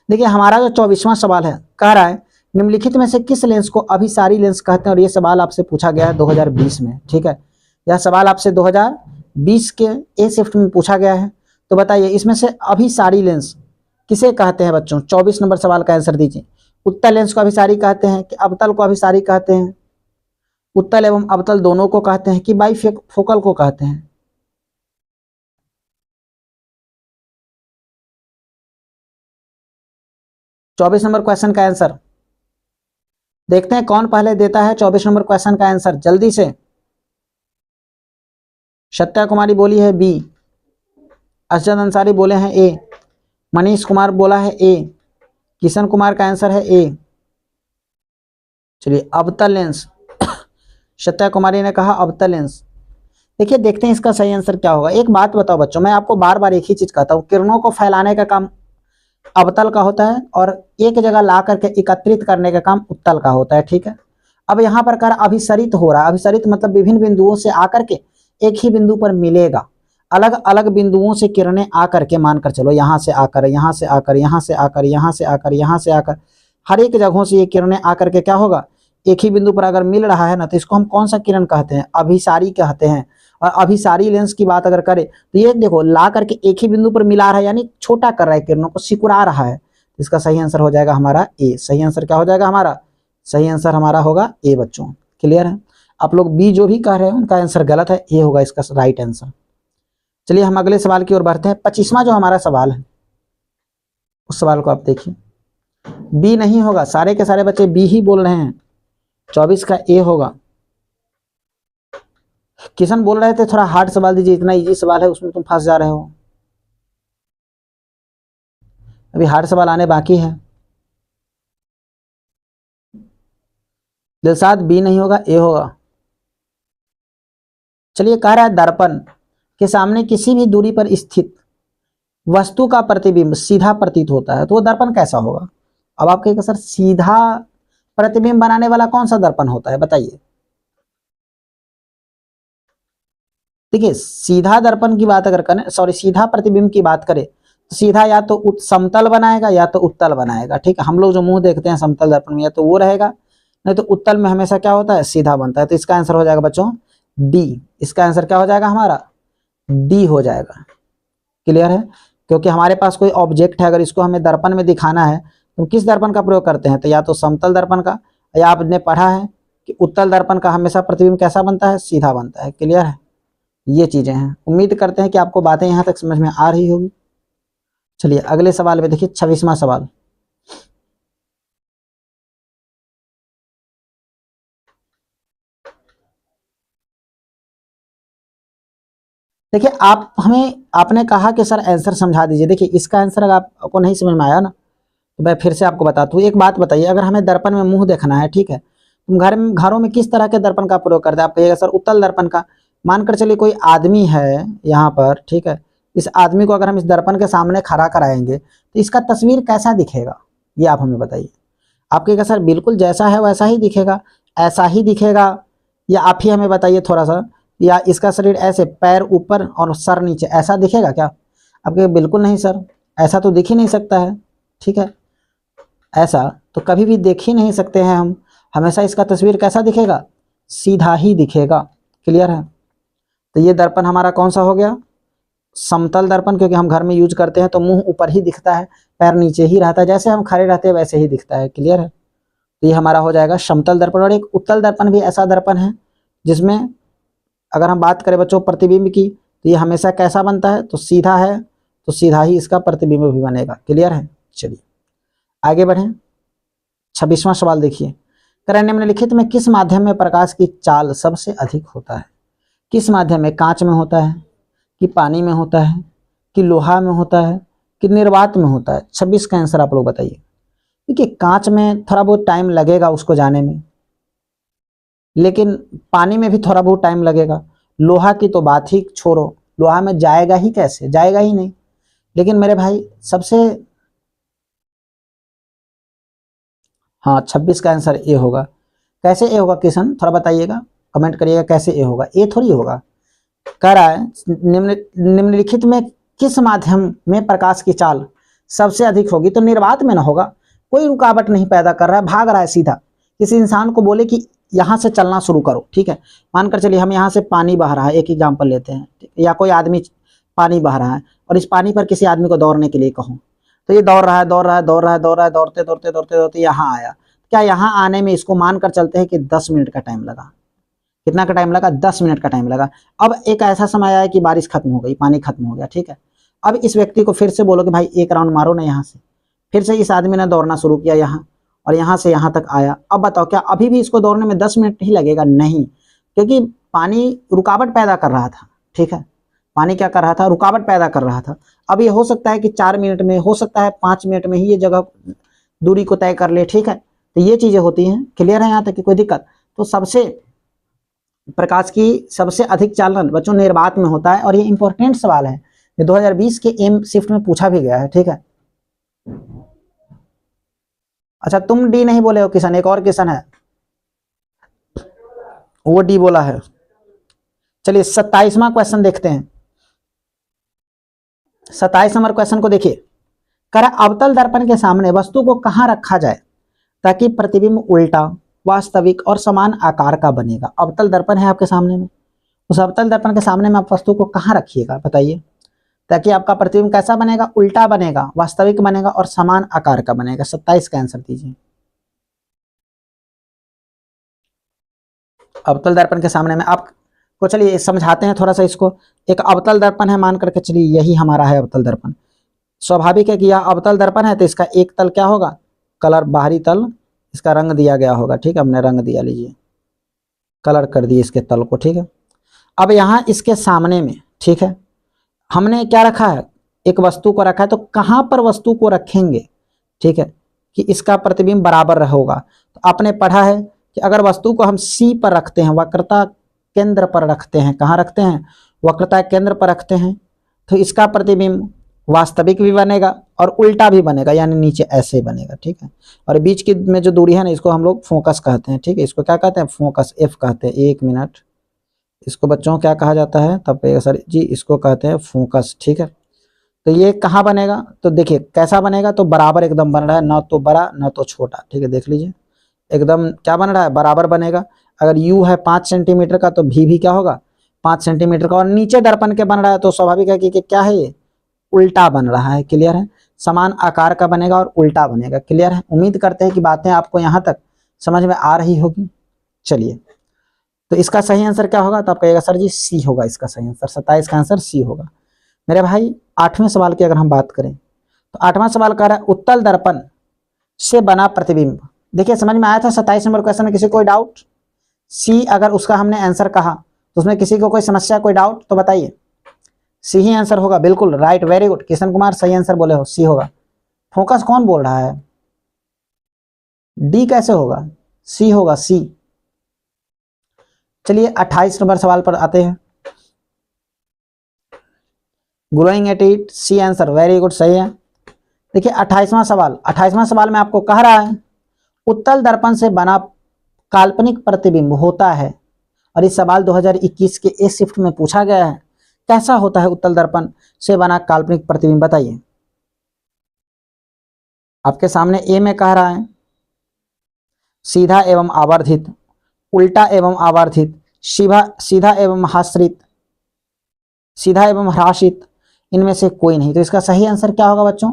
देखिए हमारा जो 24वां सवाल है, कह रहा है निम्नलिखित में से किस लेंस को अभिसारी लेंस कहते हैं। और ये सवाल आपसे पूछा गया है 2020 में। ठीक है, यह सवाल आपसे 2020 के ए शिफ्ट में पूछा गया है। तो बताइए इसमें से अभिसारी लेंस किसे कहते हैं बच्चों? 24 नंबर सवाल का आंसर दीजिए। उत्तल लेंस को अभिसारी कहते हैं कि अवतल को अभिसारी कहते हैं? उत्तल एवं अवतल दोनों को कहते हैं कि बाईफोकल को कहते हैं? 24 नंबर क्वेश्चन का आंसर देखते हैं कौन पहले देता है। 24 नंबर क्वेश्चन का आंसर जल्दी से। सत्या कुमारी बोली है बी, अरशद अंसारी बोले हैं ए, मनीष कुमार बोला है ए, किशन कुमार का आंसर है ए। चलिए अवतल लेंस, सत्या कुमारी ने कहा अवतल लेंस। देखिए देखते हैं इसका सही आंसर क्या होगा। एक बात बताओ बच्चों, मैं आपको बार बार एक ही चीज कहता हूँ, किरणों को फैलाने का काम अवतल का होता है और एक जगह ला करके एकत्रित करने का काम उत्तल का होता है। ठीक है, अब यहाँ पर कर अभिसरित हो रहा है। अभिसरित मतलब विभिन्न बिंदुओं से आकर के एक ही बिंदु पर मिलेगा। अलग अलग बिंदुओं से किरणें आकर के, मानकर चलो यहाँ से आकर, यहाँ से आकर, यहाँ से आकर, यहाँ से आकर, यहाँ से आकर, हर एक जगहों से ये किरणें आकर के क्या होगा? एक ही बिंदु पर अगर मिल रहा है ना, तो इसको हम कौन सा किरण कहते हैं? अभिसारी कहते हैं। और अभिसारी लेंस की बात अगर करें तो ये देखो ला करके एक ही बिंदु पर मिला रहा है, यानी छोटा कर रहा है, किरणों को सिकुड़ा रहा है। इसका सही आंसर हो जाएगा हमारा ए। सही आंसर क्या हो जाएगा हमारा? सही आंसर हमारा होगा ए बच्चों। क्लियर है? आप लोग बी जो भी कह रहे हैं उनका आंसर गलत है, ए होगा इसका राइट आंसर। चलिए हम अगले सवाल की ओर बढ़ते हैं। 25वां जो हमारा सवाल है, उस सवाल को आप देखिए। बी नहीं होगा, सारे के सारे बच्चे बी ही बोल रहे हैं। 24 का ए होगा। किशन बोल रहे थे थोड़ा हार्ड सवाल दीजिए, इतना इजी सवाल है उसमें तुम फंस जा रहे हो। अभी हार्ड सवाल आने बाकी है। दिलसाद बी नहीं होगा, ए होगा। चलिए कह रहा है दर्पण के सामने किसी भी दूरी पर स्थित वस्तु का प्रतिबिंब सीधा प्रतीत होता है तो वो दर्पण कैसा होगा। अब आप कहेंगे सर सीधा प्रतिबिंब बनाने वाला कौन सा दर्पण होता है बताइए। देखिए सीधा दर्पण की बात अगर करें, सॉरी सीधा प्रतिबिंब की बात करें तो सीधा या तो समतल बनाएगा या तो उत्तल बनाएगा। ठीक है, हम लोग जो मुंह देखते हैं समतल दर्पण में या तो वो रहेगा, नहीं तो उत्तल में हमेशा क्या होता है, सीधा बनता है। तो इसका आंसर हो जाएगा बच्चों डी। इसका आंसर क्या हो जाएगा हमारा, डी हो जाएगा। क्लियर है, क्योंकि हमारे पास कोई ऑब्जेक्ट है, अगर इसको हमें दर्पण में दिखाना है तो किस दर्पण का प्रयोग करते हैं, तो या तो समतल दर्पण का, या आपने पढ़ा है कि उत्तल दर्पण का हमेशा प्रतिबिंब कैसा बनता है, सीधा बनता है। क्लियर है, ये चीजें हैं। उम्मीद करते हैं कि आपको बातें यहां तक समझ में आ रही होगी। चलिए अगले सवाल में देखिए, 26वां सवाल। देखिए आप हमें, आपने कहा कि सर आंसर समझा दीजिए। देखिए इसका आंसर अगर आपको नहीं समझ में आया ना तो मैं फिर से आपको बताता हूँ। एक बात बताइए, अगर हमें दर्पण में मुंह देखना है, ठीक है, तुम घरों में किस तरह के दर्पण का प्रयोग करते हैं। आप कहिएगा सर उत्तल दर्पण का। मानकर चलिए कोई आदमी है यहाँ पर, ठीक है, इस आदमी को अगर हम इस दर्पण के सामने खड़ा कराएंगे तो इसका तस्वीर कैसा दिखेगा, ये आप हमें बताइए। आप कहिएगा सर बिल्कुल जैसा है वैसा ही दिखेगा, ऐसा ही दिखेगा, या आप ही हमें बताइए थोड़ा सा, या इसका शरीर ऐसे पैर ऊपर और सर नीचे ऐसा दिखेगा क्या। आप कहिए बिल्कुल नहीं सर, ऐसा तो दिख ही नहीं सकता है। ठीक है, ऐसा तो कभी भी देख ही नहीं सकते हैं हम, हमेशा इसका तस्वीर कैसा दिखेगा, सीधा ही दिखेगा। क्लियर है, तो ये दर्पण हमारा कौन सा हो गया, समतल दर्पण, क्योंकि हम घर में यूज करते हैं तो मुंह ऊपर ही दिखता है, पैर नीचे ही रहता है, जैसे हम खड़े रहते हैं वैसे ही दिखता है। क्लियर है, तो ये हमारा हो जाएगा समतल दर्पण। और एक उत्तल दर्पण भी ऐसा दर्पण है जिसमें अगर हम बात करें बच्चों प्रतिबिंब की, तो ये हमेशा कैसा बनता है, तो सीधा है, तो सीधा ही इसका प्रतिबिंब भी बनेगा। क्लियर है, चलिए आगे बढ़ें। 26वां सवाल देखिए, करें निम्नलिखित में किस माध्यम में प्रकाश की चाल सबसे अधिक होता है। किस माध्यम में, कांच में होता है कि पानी में होता है कि लोहा में होता है कि निर्वात में होता है। 26 का आंसर आप लोग बताइए। देखिए कांच में थोड़ा बहुत टाइम लगेगा उसको जाने में, लेकिन पानी में भी थोड़ा बहुत टाइम लगेगा। लोहा की तो बात ही छोड़ो, लोहा में जाएगा ही कैसे, जाएगा ही नहीं। लेकिन मेरे भाई सबसे, हाँ 26 का आंसर ए होगा। कैसे ए होगा किशन, थोड़ा बताइएगा, कमेंट करिएगा कैसे ए होगा। ए थोड़ी होगा, कह रहा है निम्नलिखित में किस माध्यम में प्रकाश की चाल सबसे अधिक होगी, तो निर्वात में ना होगा। कोई रुकावट नहीं पैदा कर रहा है, भाग रहा है सीधा। किसी इंसान को बोले कि यहाँ से चलना शुरू करो, ठीक है, मानकर चलिए हम यहाँ से पानी बह रहा है, एक एग्जाम्पल लेते हैं, या कोई आदमी पानी बह रहा है और इस पानी पर किसी आदमी को दौड़ने के लिए कहूँ, तो ये दौड़ रहा है दौड़ रहा है दौड़ रहा है दौड़ रहा है, दौड़ते दौड़ते दौड़ते दौड़ते यहाँ आया। क्या यहाँ आने में इसको मानकर चलते हैं कि 10 मिनट का टाइम लगा। कितना का टाइम लगा, 10 मिनट का टाइम लगा। अब एक ऐसा समय आया कि बारिश खत्म हो गई, पानी खत्म हो गया, ठीक है। अब इस व्यक्ति को फिर से बोलो कि भाई एक राउंड मारो ना यहाँ से, फिर से इस आदमी ने दौड़ना शुरू किया यहाँ, और यहाँ से यहाँ तक आया। अब बताओ क्या अभी भी इसको दौड़ने में 10 मिनट ही लगेगा, नहीं, क्योंकि पानी रुकावट पैदा कर रहा था। ठीक है, पानी क्या कर रहा था, रुकावट पैदा कर रहा था। अब ये हो सकता है कि 4 मिनट में, हो सकता है 5 मिनट में ही ये जगह दूरी को तय कर ले। ठीक है, तो ये चीजें होती हैं। क्लियर है यहाँ तक कि कोई दिक्कत। तो सबसे प्रकाश की सबसे अधिक चालन बच्चों निर्वात में होता है, और ये इंपॉर्टेंट सवाल है, ये 2020 के एम शिफ्ट में पूछा भी गया है। ठीक है, अच्छा तुम डी नहीं बोले हो किशन, एक और किशन है वो डी बोला है। चलिए 27वां क्वेश्चन देखते हैं। 27 नंबर क्वेश्चन को देखिए, कह रहा अवतल दर्पण के सामने वस्तु को कहां रखा जाए ताकि प्रतिबिंब उल्टा, वास्तविक और समान आकार का बनेगा। अवतल दर्पण है आपके सामने में, उस अवतल दर्पण के सामने में आप वस्तु को कहां रखिएगा बताइए, ताकि आपका प्रतिबिंब कैसा बनेगा, उल्टा बनेगा, वास्तविक बनेगा और समान आकार का बनेगा। 27 का आंसर दीजिए। अवतल दर्पण के सामने में आपको, चलिए समझाते हैं थोड़ा सा इसको। एक अवतल दर्पण है, मान करके चलिए यही हमारा है अवतल दर्पण। स्वाभाविक है कि यह अवतल दर्पण है, तो इसका एक तल क्या होगा, कलर, बाहरी तल, इसका रंग दिया गया होगा। ठीक है, हमने रंग दिया, लीजिए कलर कर दिए इसके तल को। ठीक है, अब यहाँ इसके सामने में, ठीक है, हमने क्या रखा है, एक वस्तु को रखा है, तो कहां पर वस्तु को रखेंगे, ठीक है, कि इसका प्रतिबिंब बराबर होगा। तो आपने पढ़ा है कि अगर वस्तु को हम सी पर रखते हैं, वक्रता केंद्र पर रखते हैं, कहाँ रखते हैं, वक्रता केंद्र पर रखते हैं, तो इसका प्रतिबिंब वास्तविक भी बनेगा और उल्टा भी बनेगा, यानी नीचे ऐसे बनेगा, ठीक है। और बीच की में जो दूरी है ना, इसको हम लोग फोकस कहते हैं, ठीक है। इसको क्या कहते हैं, फोकस, एफ कहते हैं। एक मिनट, इसको बच्चों क्या कहा जाता है, तब सर जी, इसको कहते हैं फोकस, ठीक है। तो ये कहाँ बनेगा, तो देखिए कैसा बनेगा, तो बराबर एकदम बन रहा है, ना तो बड़ा ना तो छोटा, ठीक है। देख लीजिए एकदम क्या बन रहा है, बराबर बनेगा। अगर u है 5 सेंटीमीटर का, तो v भी क्या होगा, 5 सेंटीमीटर का। और नीचे दर्पण के बन रहा है, तो स्वाभाविक है कि क्या है, ये उल्टा बन रहा है, क्लियर है। समान आकार का बनेगा और उल्टा बनेगा, क्लियर है। उम्मीद करते हैं कि बातें आपको यहाँ तक समझ में आ रही होगी। चलिए, तो इसका सही आंसर क्या होगा, तो आप कहिएगा सर जी सी होगा इसका सही आंसर, 27 का आंसर सी होगा। मेरे भाई 8वें सवाल की अगर हम बात करें, तो 8वां सवाल कह रहा है उत्तल दर्पण से बना प्रतिबिंब। देखिए समझ में आया था 27 नंबर क्वेश्चन में, किसी कोई डाउट, सी अगर उसका हमने आंसर कहा तो उसमें किसी को कोई समस्या, कोई डाउट तो बताइए। सी ही आंसर होगा, बिल्कुल right, very good Kishan Kumar, सही आंसर बोले हो, सी होगा। फोकस कौन बोल रहा है, डी कैसे होगा, सी होगा, सी। चलिए 28 नंबर सवाल पर आते हैं। Growing at it, C answer, very good, सही है। देखिए 28वां सवाल, 28वां सवाल में आपको कह रहा है उत्तल दर्पण से बना काल्पनिक प्रतिबिंब होता है, और इस सवाल 2021 के ए शिफ्ट में पूछा गया है। कैसा होता है उत्तल दर्पण से बना काल्पनिक प्रतिबिंब, बताइए। आपके सामने ए में कह रहा है सीधा एवं आवर्धित, उल्टा एवं आवर्धित, सीधा एवं हाश्रित, सीधा एवं ह्रासित, इनमें से कोई नहीं। तो इसका सही आंसर क्या होगा बच्चों,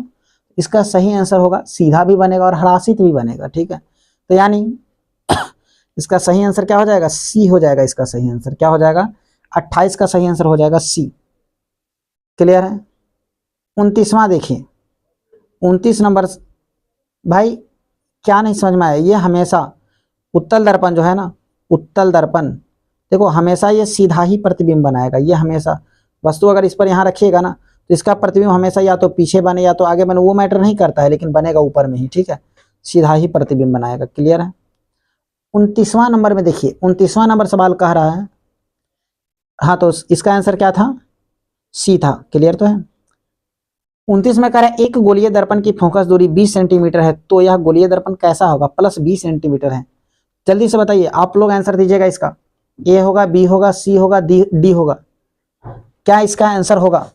इसका सही आंसर होगा सीधा भी बनेगा और ह्रासित भी बनेगा, ठीक है। तो यानी इसका सही आंसर क्या हो जाएगा, सी हो जाएगा। इसका सही आंसर क्या हो जाएगा, 28 का सही आंसर हो जाएगा सी, क्लियर है। 29वां देखिए, 29 नंबर भाई क्या नहीं समझ में आया, ये हमेशा उत्तल दर्पण जो है ना, उत्तल दर्पण देखो हमेशा ये सीधा ही प्रतिबिंब बनाएगा। ये हमेशा वस्तु अगर इस पर यहाँ रखिएगा ना, तो इसका प्रतिबिंब हमेशा या तो पीछे बने या तो आगे बने, वो मैटर नहीं करता है, लेकिन बनेगा ऊपर में ही, ठीक है। सीधा ही प्रतिबिंब बनाएगा, क्लियर है। 29वां नंबर में देखिए, 29वां नंबर सवाल कह रहा है, हाँ तो इसका आंसर क्या था, सी था, क्लियर तो है। 29 में कह रहा है एक गोलीय दर्पण की फोकस दूरी 20 सेंटीमीटर है, तो यह गोलीय दर्पण कैसा होगा, प्लस 20 सेंटीमीटर है। जल्दी से बताइए, आप लोग आंसर दीजिएगा। इसका ए होगा, बी होगा, सी होगा, डी होगा, क्या इसका आंसर होगा।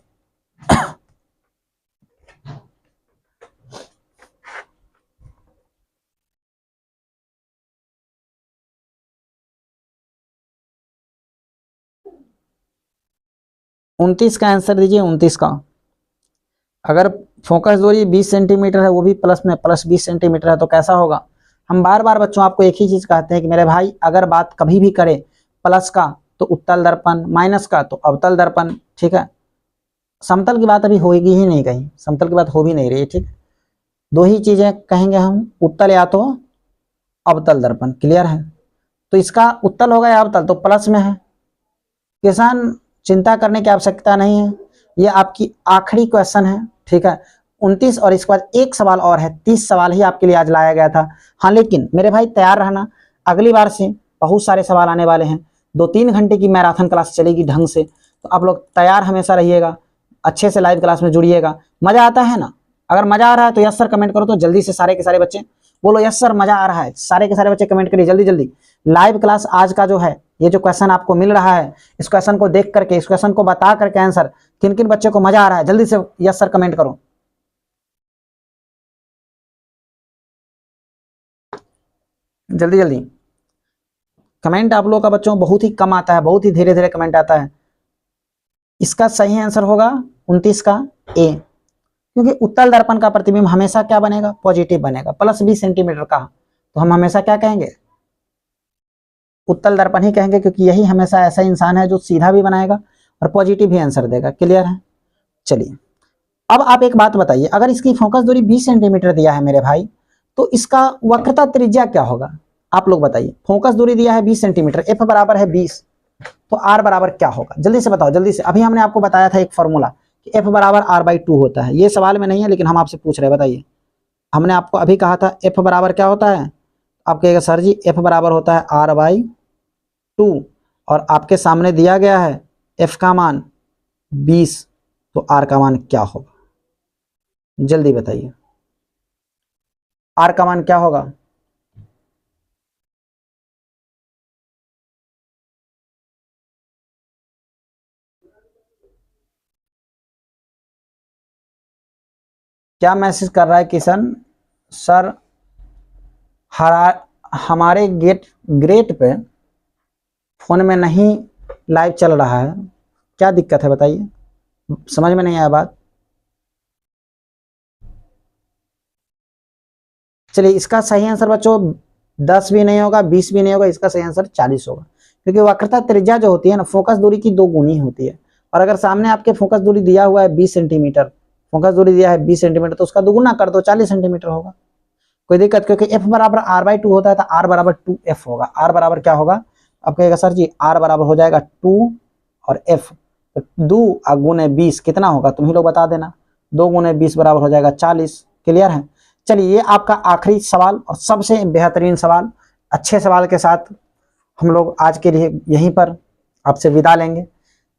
उनतीस का आंसर दीजिए, 29 का। अगर फोकस दूरी 20 सेंटीमीटर है, वो भी प्लस में प्लस 20 सेंटीमीटर है, तो कैसा होगा। हम बार बार बच्चों आपको एक ही चीज कहते हैं कि मेरे भाई अगर बात कभी भी करें प्लस का तो उत्तल दर्पण, माइनस का तो अवतल दर्पण, ठीक है। समतल की बात अभी होगी ही नहीं, कहीं समतल की बात हो भी नहीं रही, ठीक। दो ही चीजें कहेंगे हम, उत्तल या तो अवतल दर्पण, क्लियर है। तो इसका उत्तल होगा या अवतल, तो प्लस में है, किसान चिंता करने की आवश्यकता नहीं है। ये आपकी आखिरी क्वेश्चन है, ठीक है। 29 और इसके बाद एक सवाल और है, 30 सवाल ही आपके लिए आज लाया गया था। हाँ लेकिन मेरे भाई तैयार रहना, अगली बार से बहुत सारे सवाल आने वाले हैं। 2-3 घंटे की मैराथन क्लास चलेगी ढंग से, तो आप लोग तैयार हमेशा रहिएगा, अच्छे से लाइव क्लास में जुड़िएगा। मजा आता है ना, अगर मजा आ रहा है तो यस सर कमेंट करो, तो जल्दी से सारे के सारे बच्चे बोलो यस सर मजा आ रहा है। सारे के सारे बच्चे कमेंट करिए जल्दी जल्दी। लाइव क्लास आज का जो है, ये जो क्वेश्चन आपको मिल रहा है, इस क्वेश्चन को देख करके, इस क्वेश्चन को बता करके आंसर, किन किन बच्चों को मजा आ रहा है जल्दी से यस सर कमेंट करो, जल्दी जल्दी। कमेंट आप लोगों का बच्चों बहुत ही कम आता है, बहुत ही धीरे धीरे कमेंट आता है। इसका सही आंसर होगा 29 का ए, क्योंकि उत्तल दर्पण का प्रतिबिंब हमेशा क्या बनेगा, पॉजिटिव बनेगा, प्लस 20 सेंटीमीटर का। तो हम हमेशा क्या कहेंगे, उत्तल दर्पण ही कहेंगे, क्योंकि यही हमेशा ऐसा इंसान है जो सीधा भी बनाएगा और पॉजिटिव भी आंसर देगा, क्लियर है। चलिए अब आप एक बात बताइए, अगर इसकी फोकस दूरी 20 सेंटीमीटर दिया है मेरे भाई, तो इसका वक्रता त्रिज्या क्या होगा, आप लोग बताइए। फोकस दूरी दिया है 20 सेंटीमीटर, एफ बराबर है 20, तो आर बराबर क्या होगा, जल्दी से बताओ जल्दी से। अभी हमने आपको बताया था एक फॉर्मूला कि एफ बराबर आर बाई टू होता है। ये सवाल में नहीं है लेकिन हम आपसे पूछ रहे हैं, बताइए। हमने आपको अभी कहा था एफ बराबर क्या होता है, आप कहेगा सर जी एफ बराबर होता है आर बाई टू, और आपके सामने दिया गया है एफ का मान 20, तो आर का मान क्या होगा, जल्दी बताइए। आर का मान क्या होगा? क्या मैसेज कर रहा है किशन सर? हमारे ग्रेट पे फोन में नहीं लाइव चल रहा है, क्या दिक्कत है बताइए, समझ में नहीं आया बात। चलिए इसका सही आंसर बच्चों 10 भी नहीं होगा, 20 भी नहीं होगा, इसका सही आंसर 40 होगा, क्योंकि वक्रता त्रिज्या जो होती है ना, फोकस दूरी की 2 गुनी होती है। और अगर सामने आपके फोकस दूरी दिया हुआ है 20 सेंटीमीटर, फोकस दूरी दिया है 20 सेंटीमीटर, तो उसका दोगुना कर दो, 40 सेंटीमीटर होगा, कोई दिक्कत, क्योंकि एफ बराबर आर बाई टू होता है, तो आर बराबर 2f होगा। आर बराबर क्या होगा, आप कहेगा सर जी आर बराबर हो जाएगा 2 और f, तो 2 गुने 20 कितना होगा, तुम ही लोग बता देना, 2 गुने 20 बराबर हो जाएगा 40। क्लियर है? चलिए ये आपका आखिरी सवाल और सबसे बेहतरीन सवाल, अच्छे सवाल के साथ हम लोग आज के लिए यहीं पर आपसे विदा लेंगे।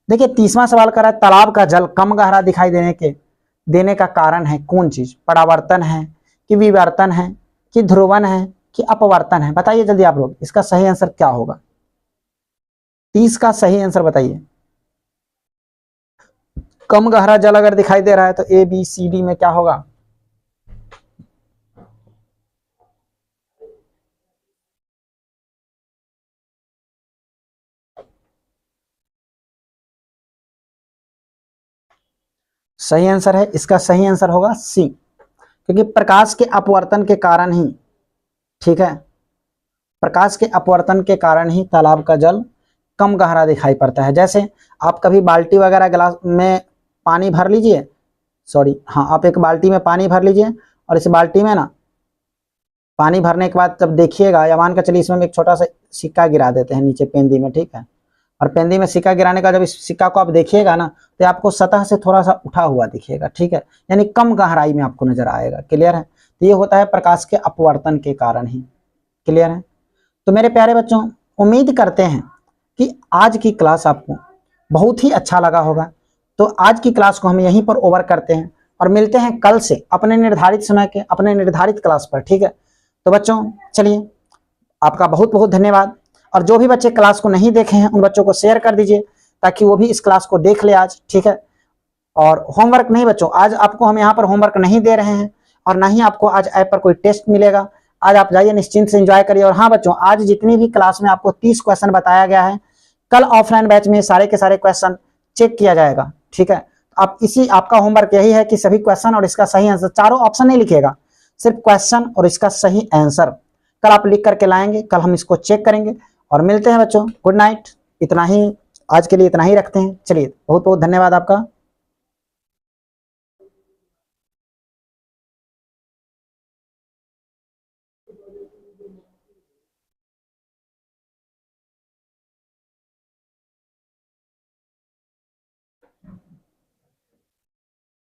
देखिए 30वां सवाल कर रहा है, तालाब का जल कम गहरा दिखाई देने का कारण है कौन चीज? परावर्तन है कि विवर्तन है कि ध्रुवन है कि अपवर्तन है? बताइए जल्दी आप लोग, इसका सही आंसर क्या होगा? 30 का सही आंसर बताइए। कम गहरा जल अगर दिखाई दे रहा है तो ए बी सी डी में क्या होगा? सही आंसर है, इसका सही आंसर होगा सी, क्योंकि प्रकाश के अपवर्तन के कारण ही, ठीक है, प्रकाश के अपवर्तन के कारण ही तालाब का जल कम गहरा दिखाई पड़ता है। जैसे आप कभी बाल्टी वगैरह गिलास में पानी भर लीजिए, सॉरी हाँ, आप एक बाल्टी में पानी भर लीजिए और इस बाल्टी में ना पानी भरने के बाद जब देखिएगा, या मान कर चलिए इसमें एक छोटा सा सिक्का गिरा देते हैं नीचे पेंदी में, ठीक है, और पेंदी में सिक्का गिराने का जब इस सिक्का को आप देखिएगा ना, तो आपको सतह से थोड़ा सा उठा हुआ दिखेगा, ठीक है, यानी कम गहराई में आपको नजर आएगा। क्लियर है? तो ये होता है प्रकाश के अपवर्तन के कारण ही। क्लियर है? तो मेरे प्यारे बच्चों, उम्मीद करते हैं कि आज की क्लास आपको बहुत ही अच्छा लगा होगा। तो आज की क्लास को हम यहीं पर ओवर करते हैं और मिलते हैं कल से अपने निर्धारित समय के अपने निर्धारित क्लास पर, ठीक है। तो बच्चों चलिए, आपका बहुत बहुत धन्यवाद, और जो भी बच्चे क्लास को नहीं देखे हैं उन बच्चों को शेयर कर दीजिए ताकि वो भी इस क्लास को देख ले आज, ठीक है। और होमवर्क नहीं बच्चों, आज आपको हम यहाँ पर होमवर्क नहीं दे रहे हैं और ना ही आपको आज ऐप पर कोई टेस्ट मिलेगा। आज आप जाइए निश्चिंत से एंजॉय करिए। और हाँ बच्चों, आज जितनी भी क्लास में आपको 30 क्वेश्चन बताया गया है, कल ऑफलाइन बैच में सारे के सारे क्वेश्चन चेक किया जाएगा, ठीक है। आप आपका होमवर्क यही है कि सभी क्वेश्चन और इसका सही आंसर, चारों ऑप्शन नहीं लिखेगा, सिर्फ क्वेश्चन और इसका सही आंसर कल आप लिख करके लाएंगे। कल हम इसको चेक करेंगे और मिलते हैं बच्चों। Good night. इतना ही आज के लिए, इतना ही रखते हैं। चलिए, बहुत बहुत धन्यवाद आपका।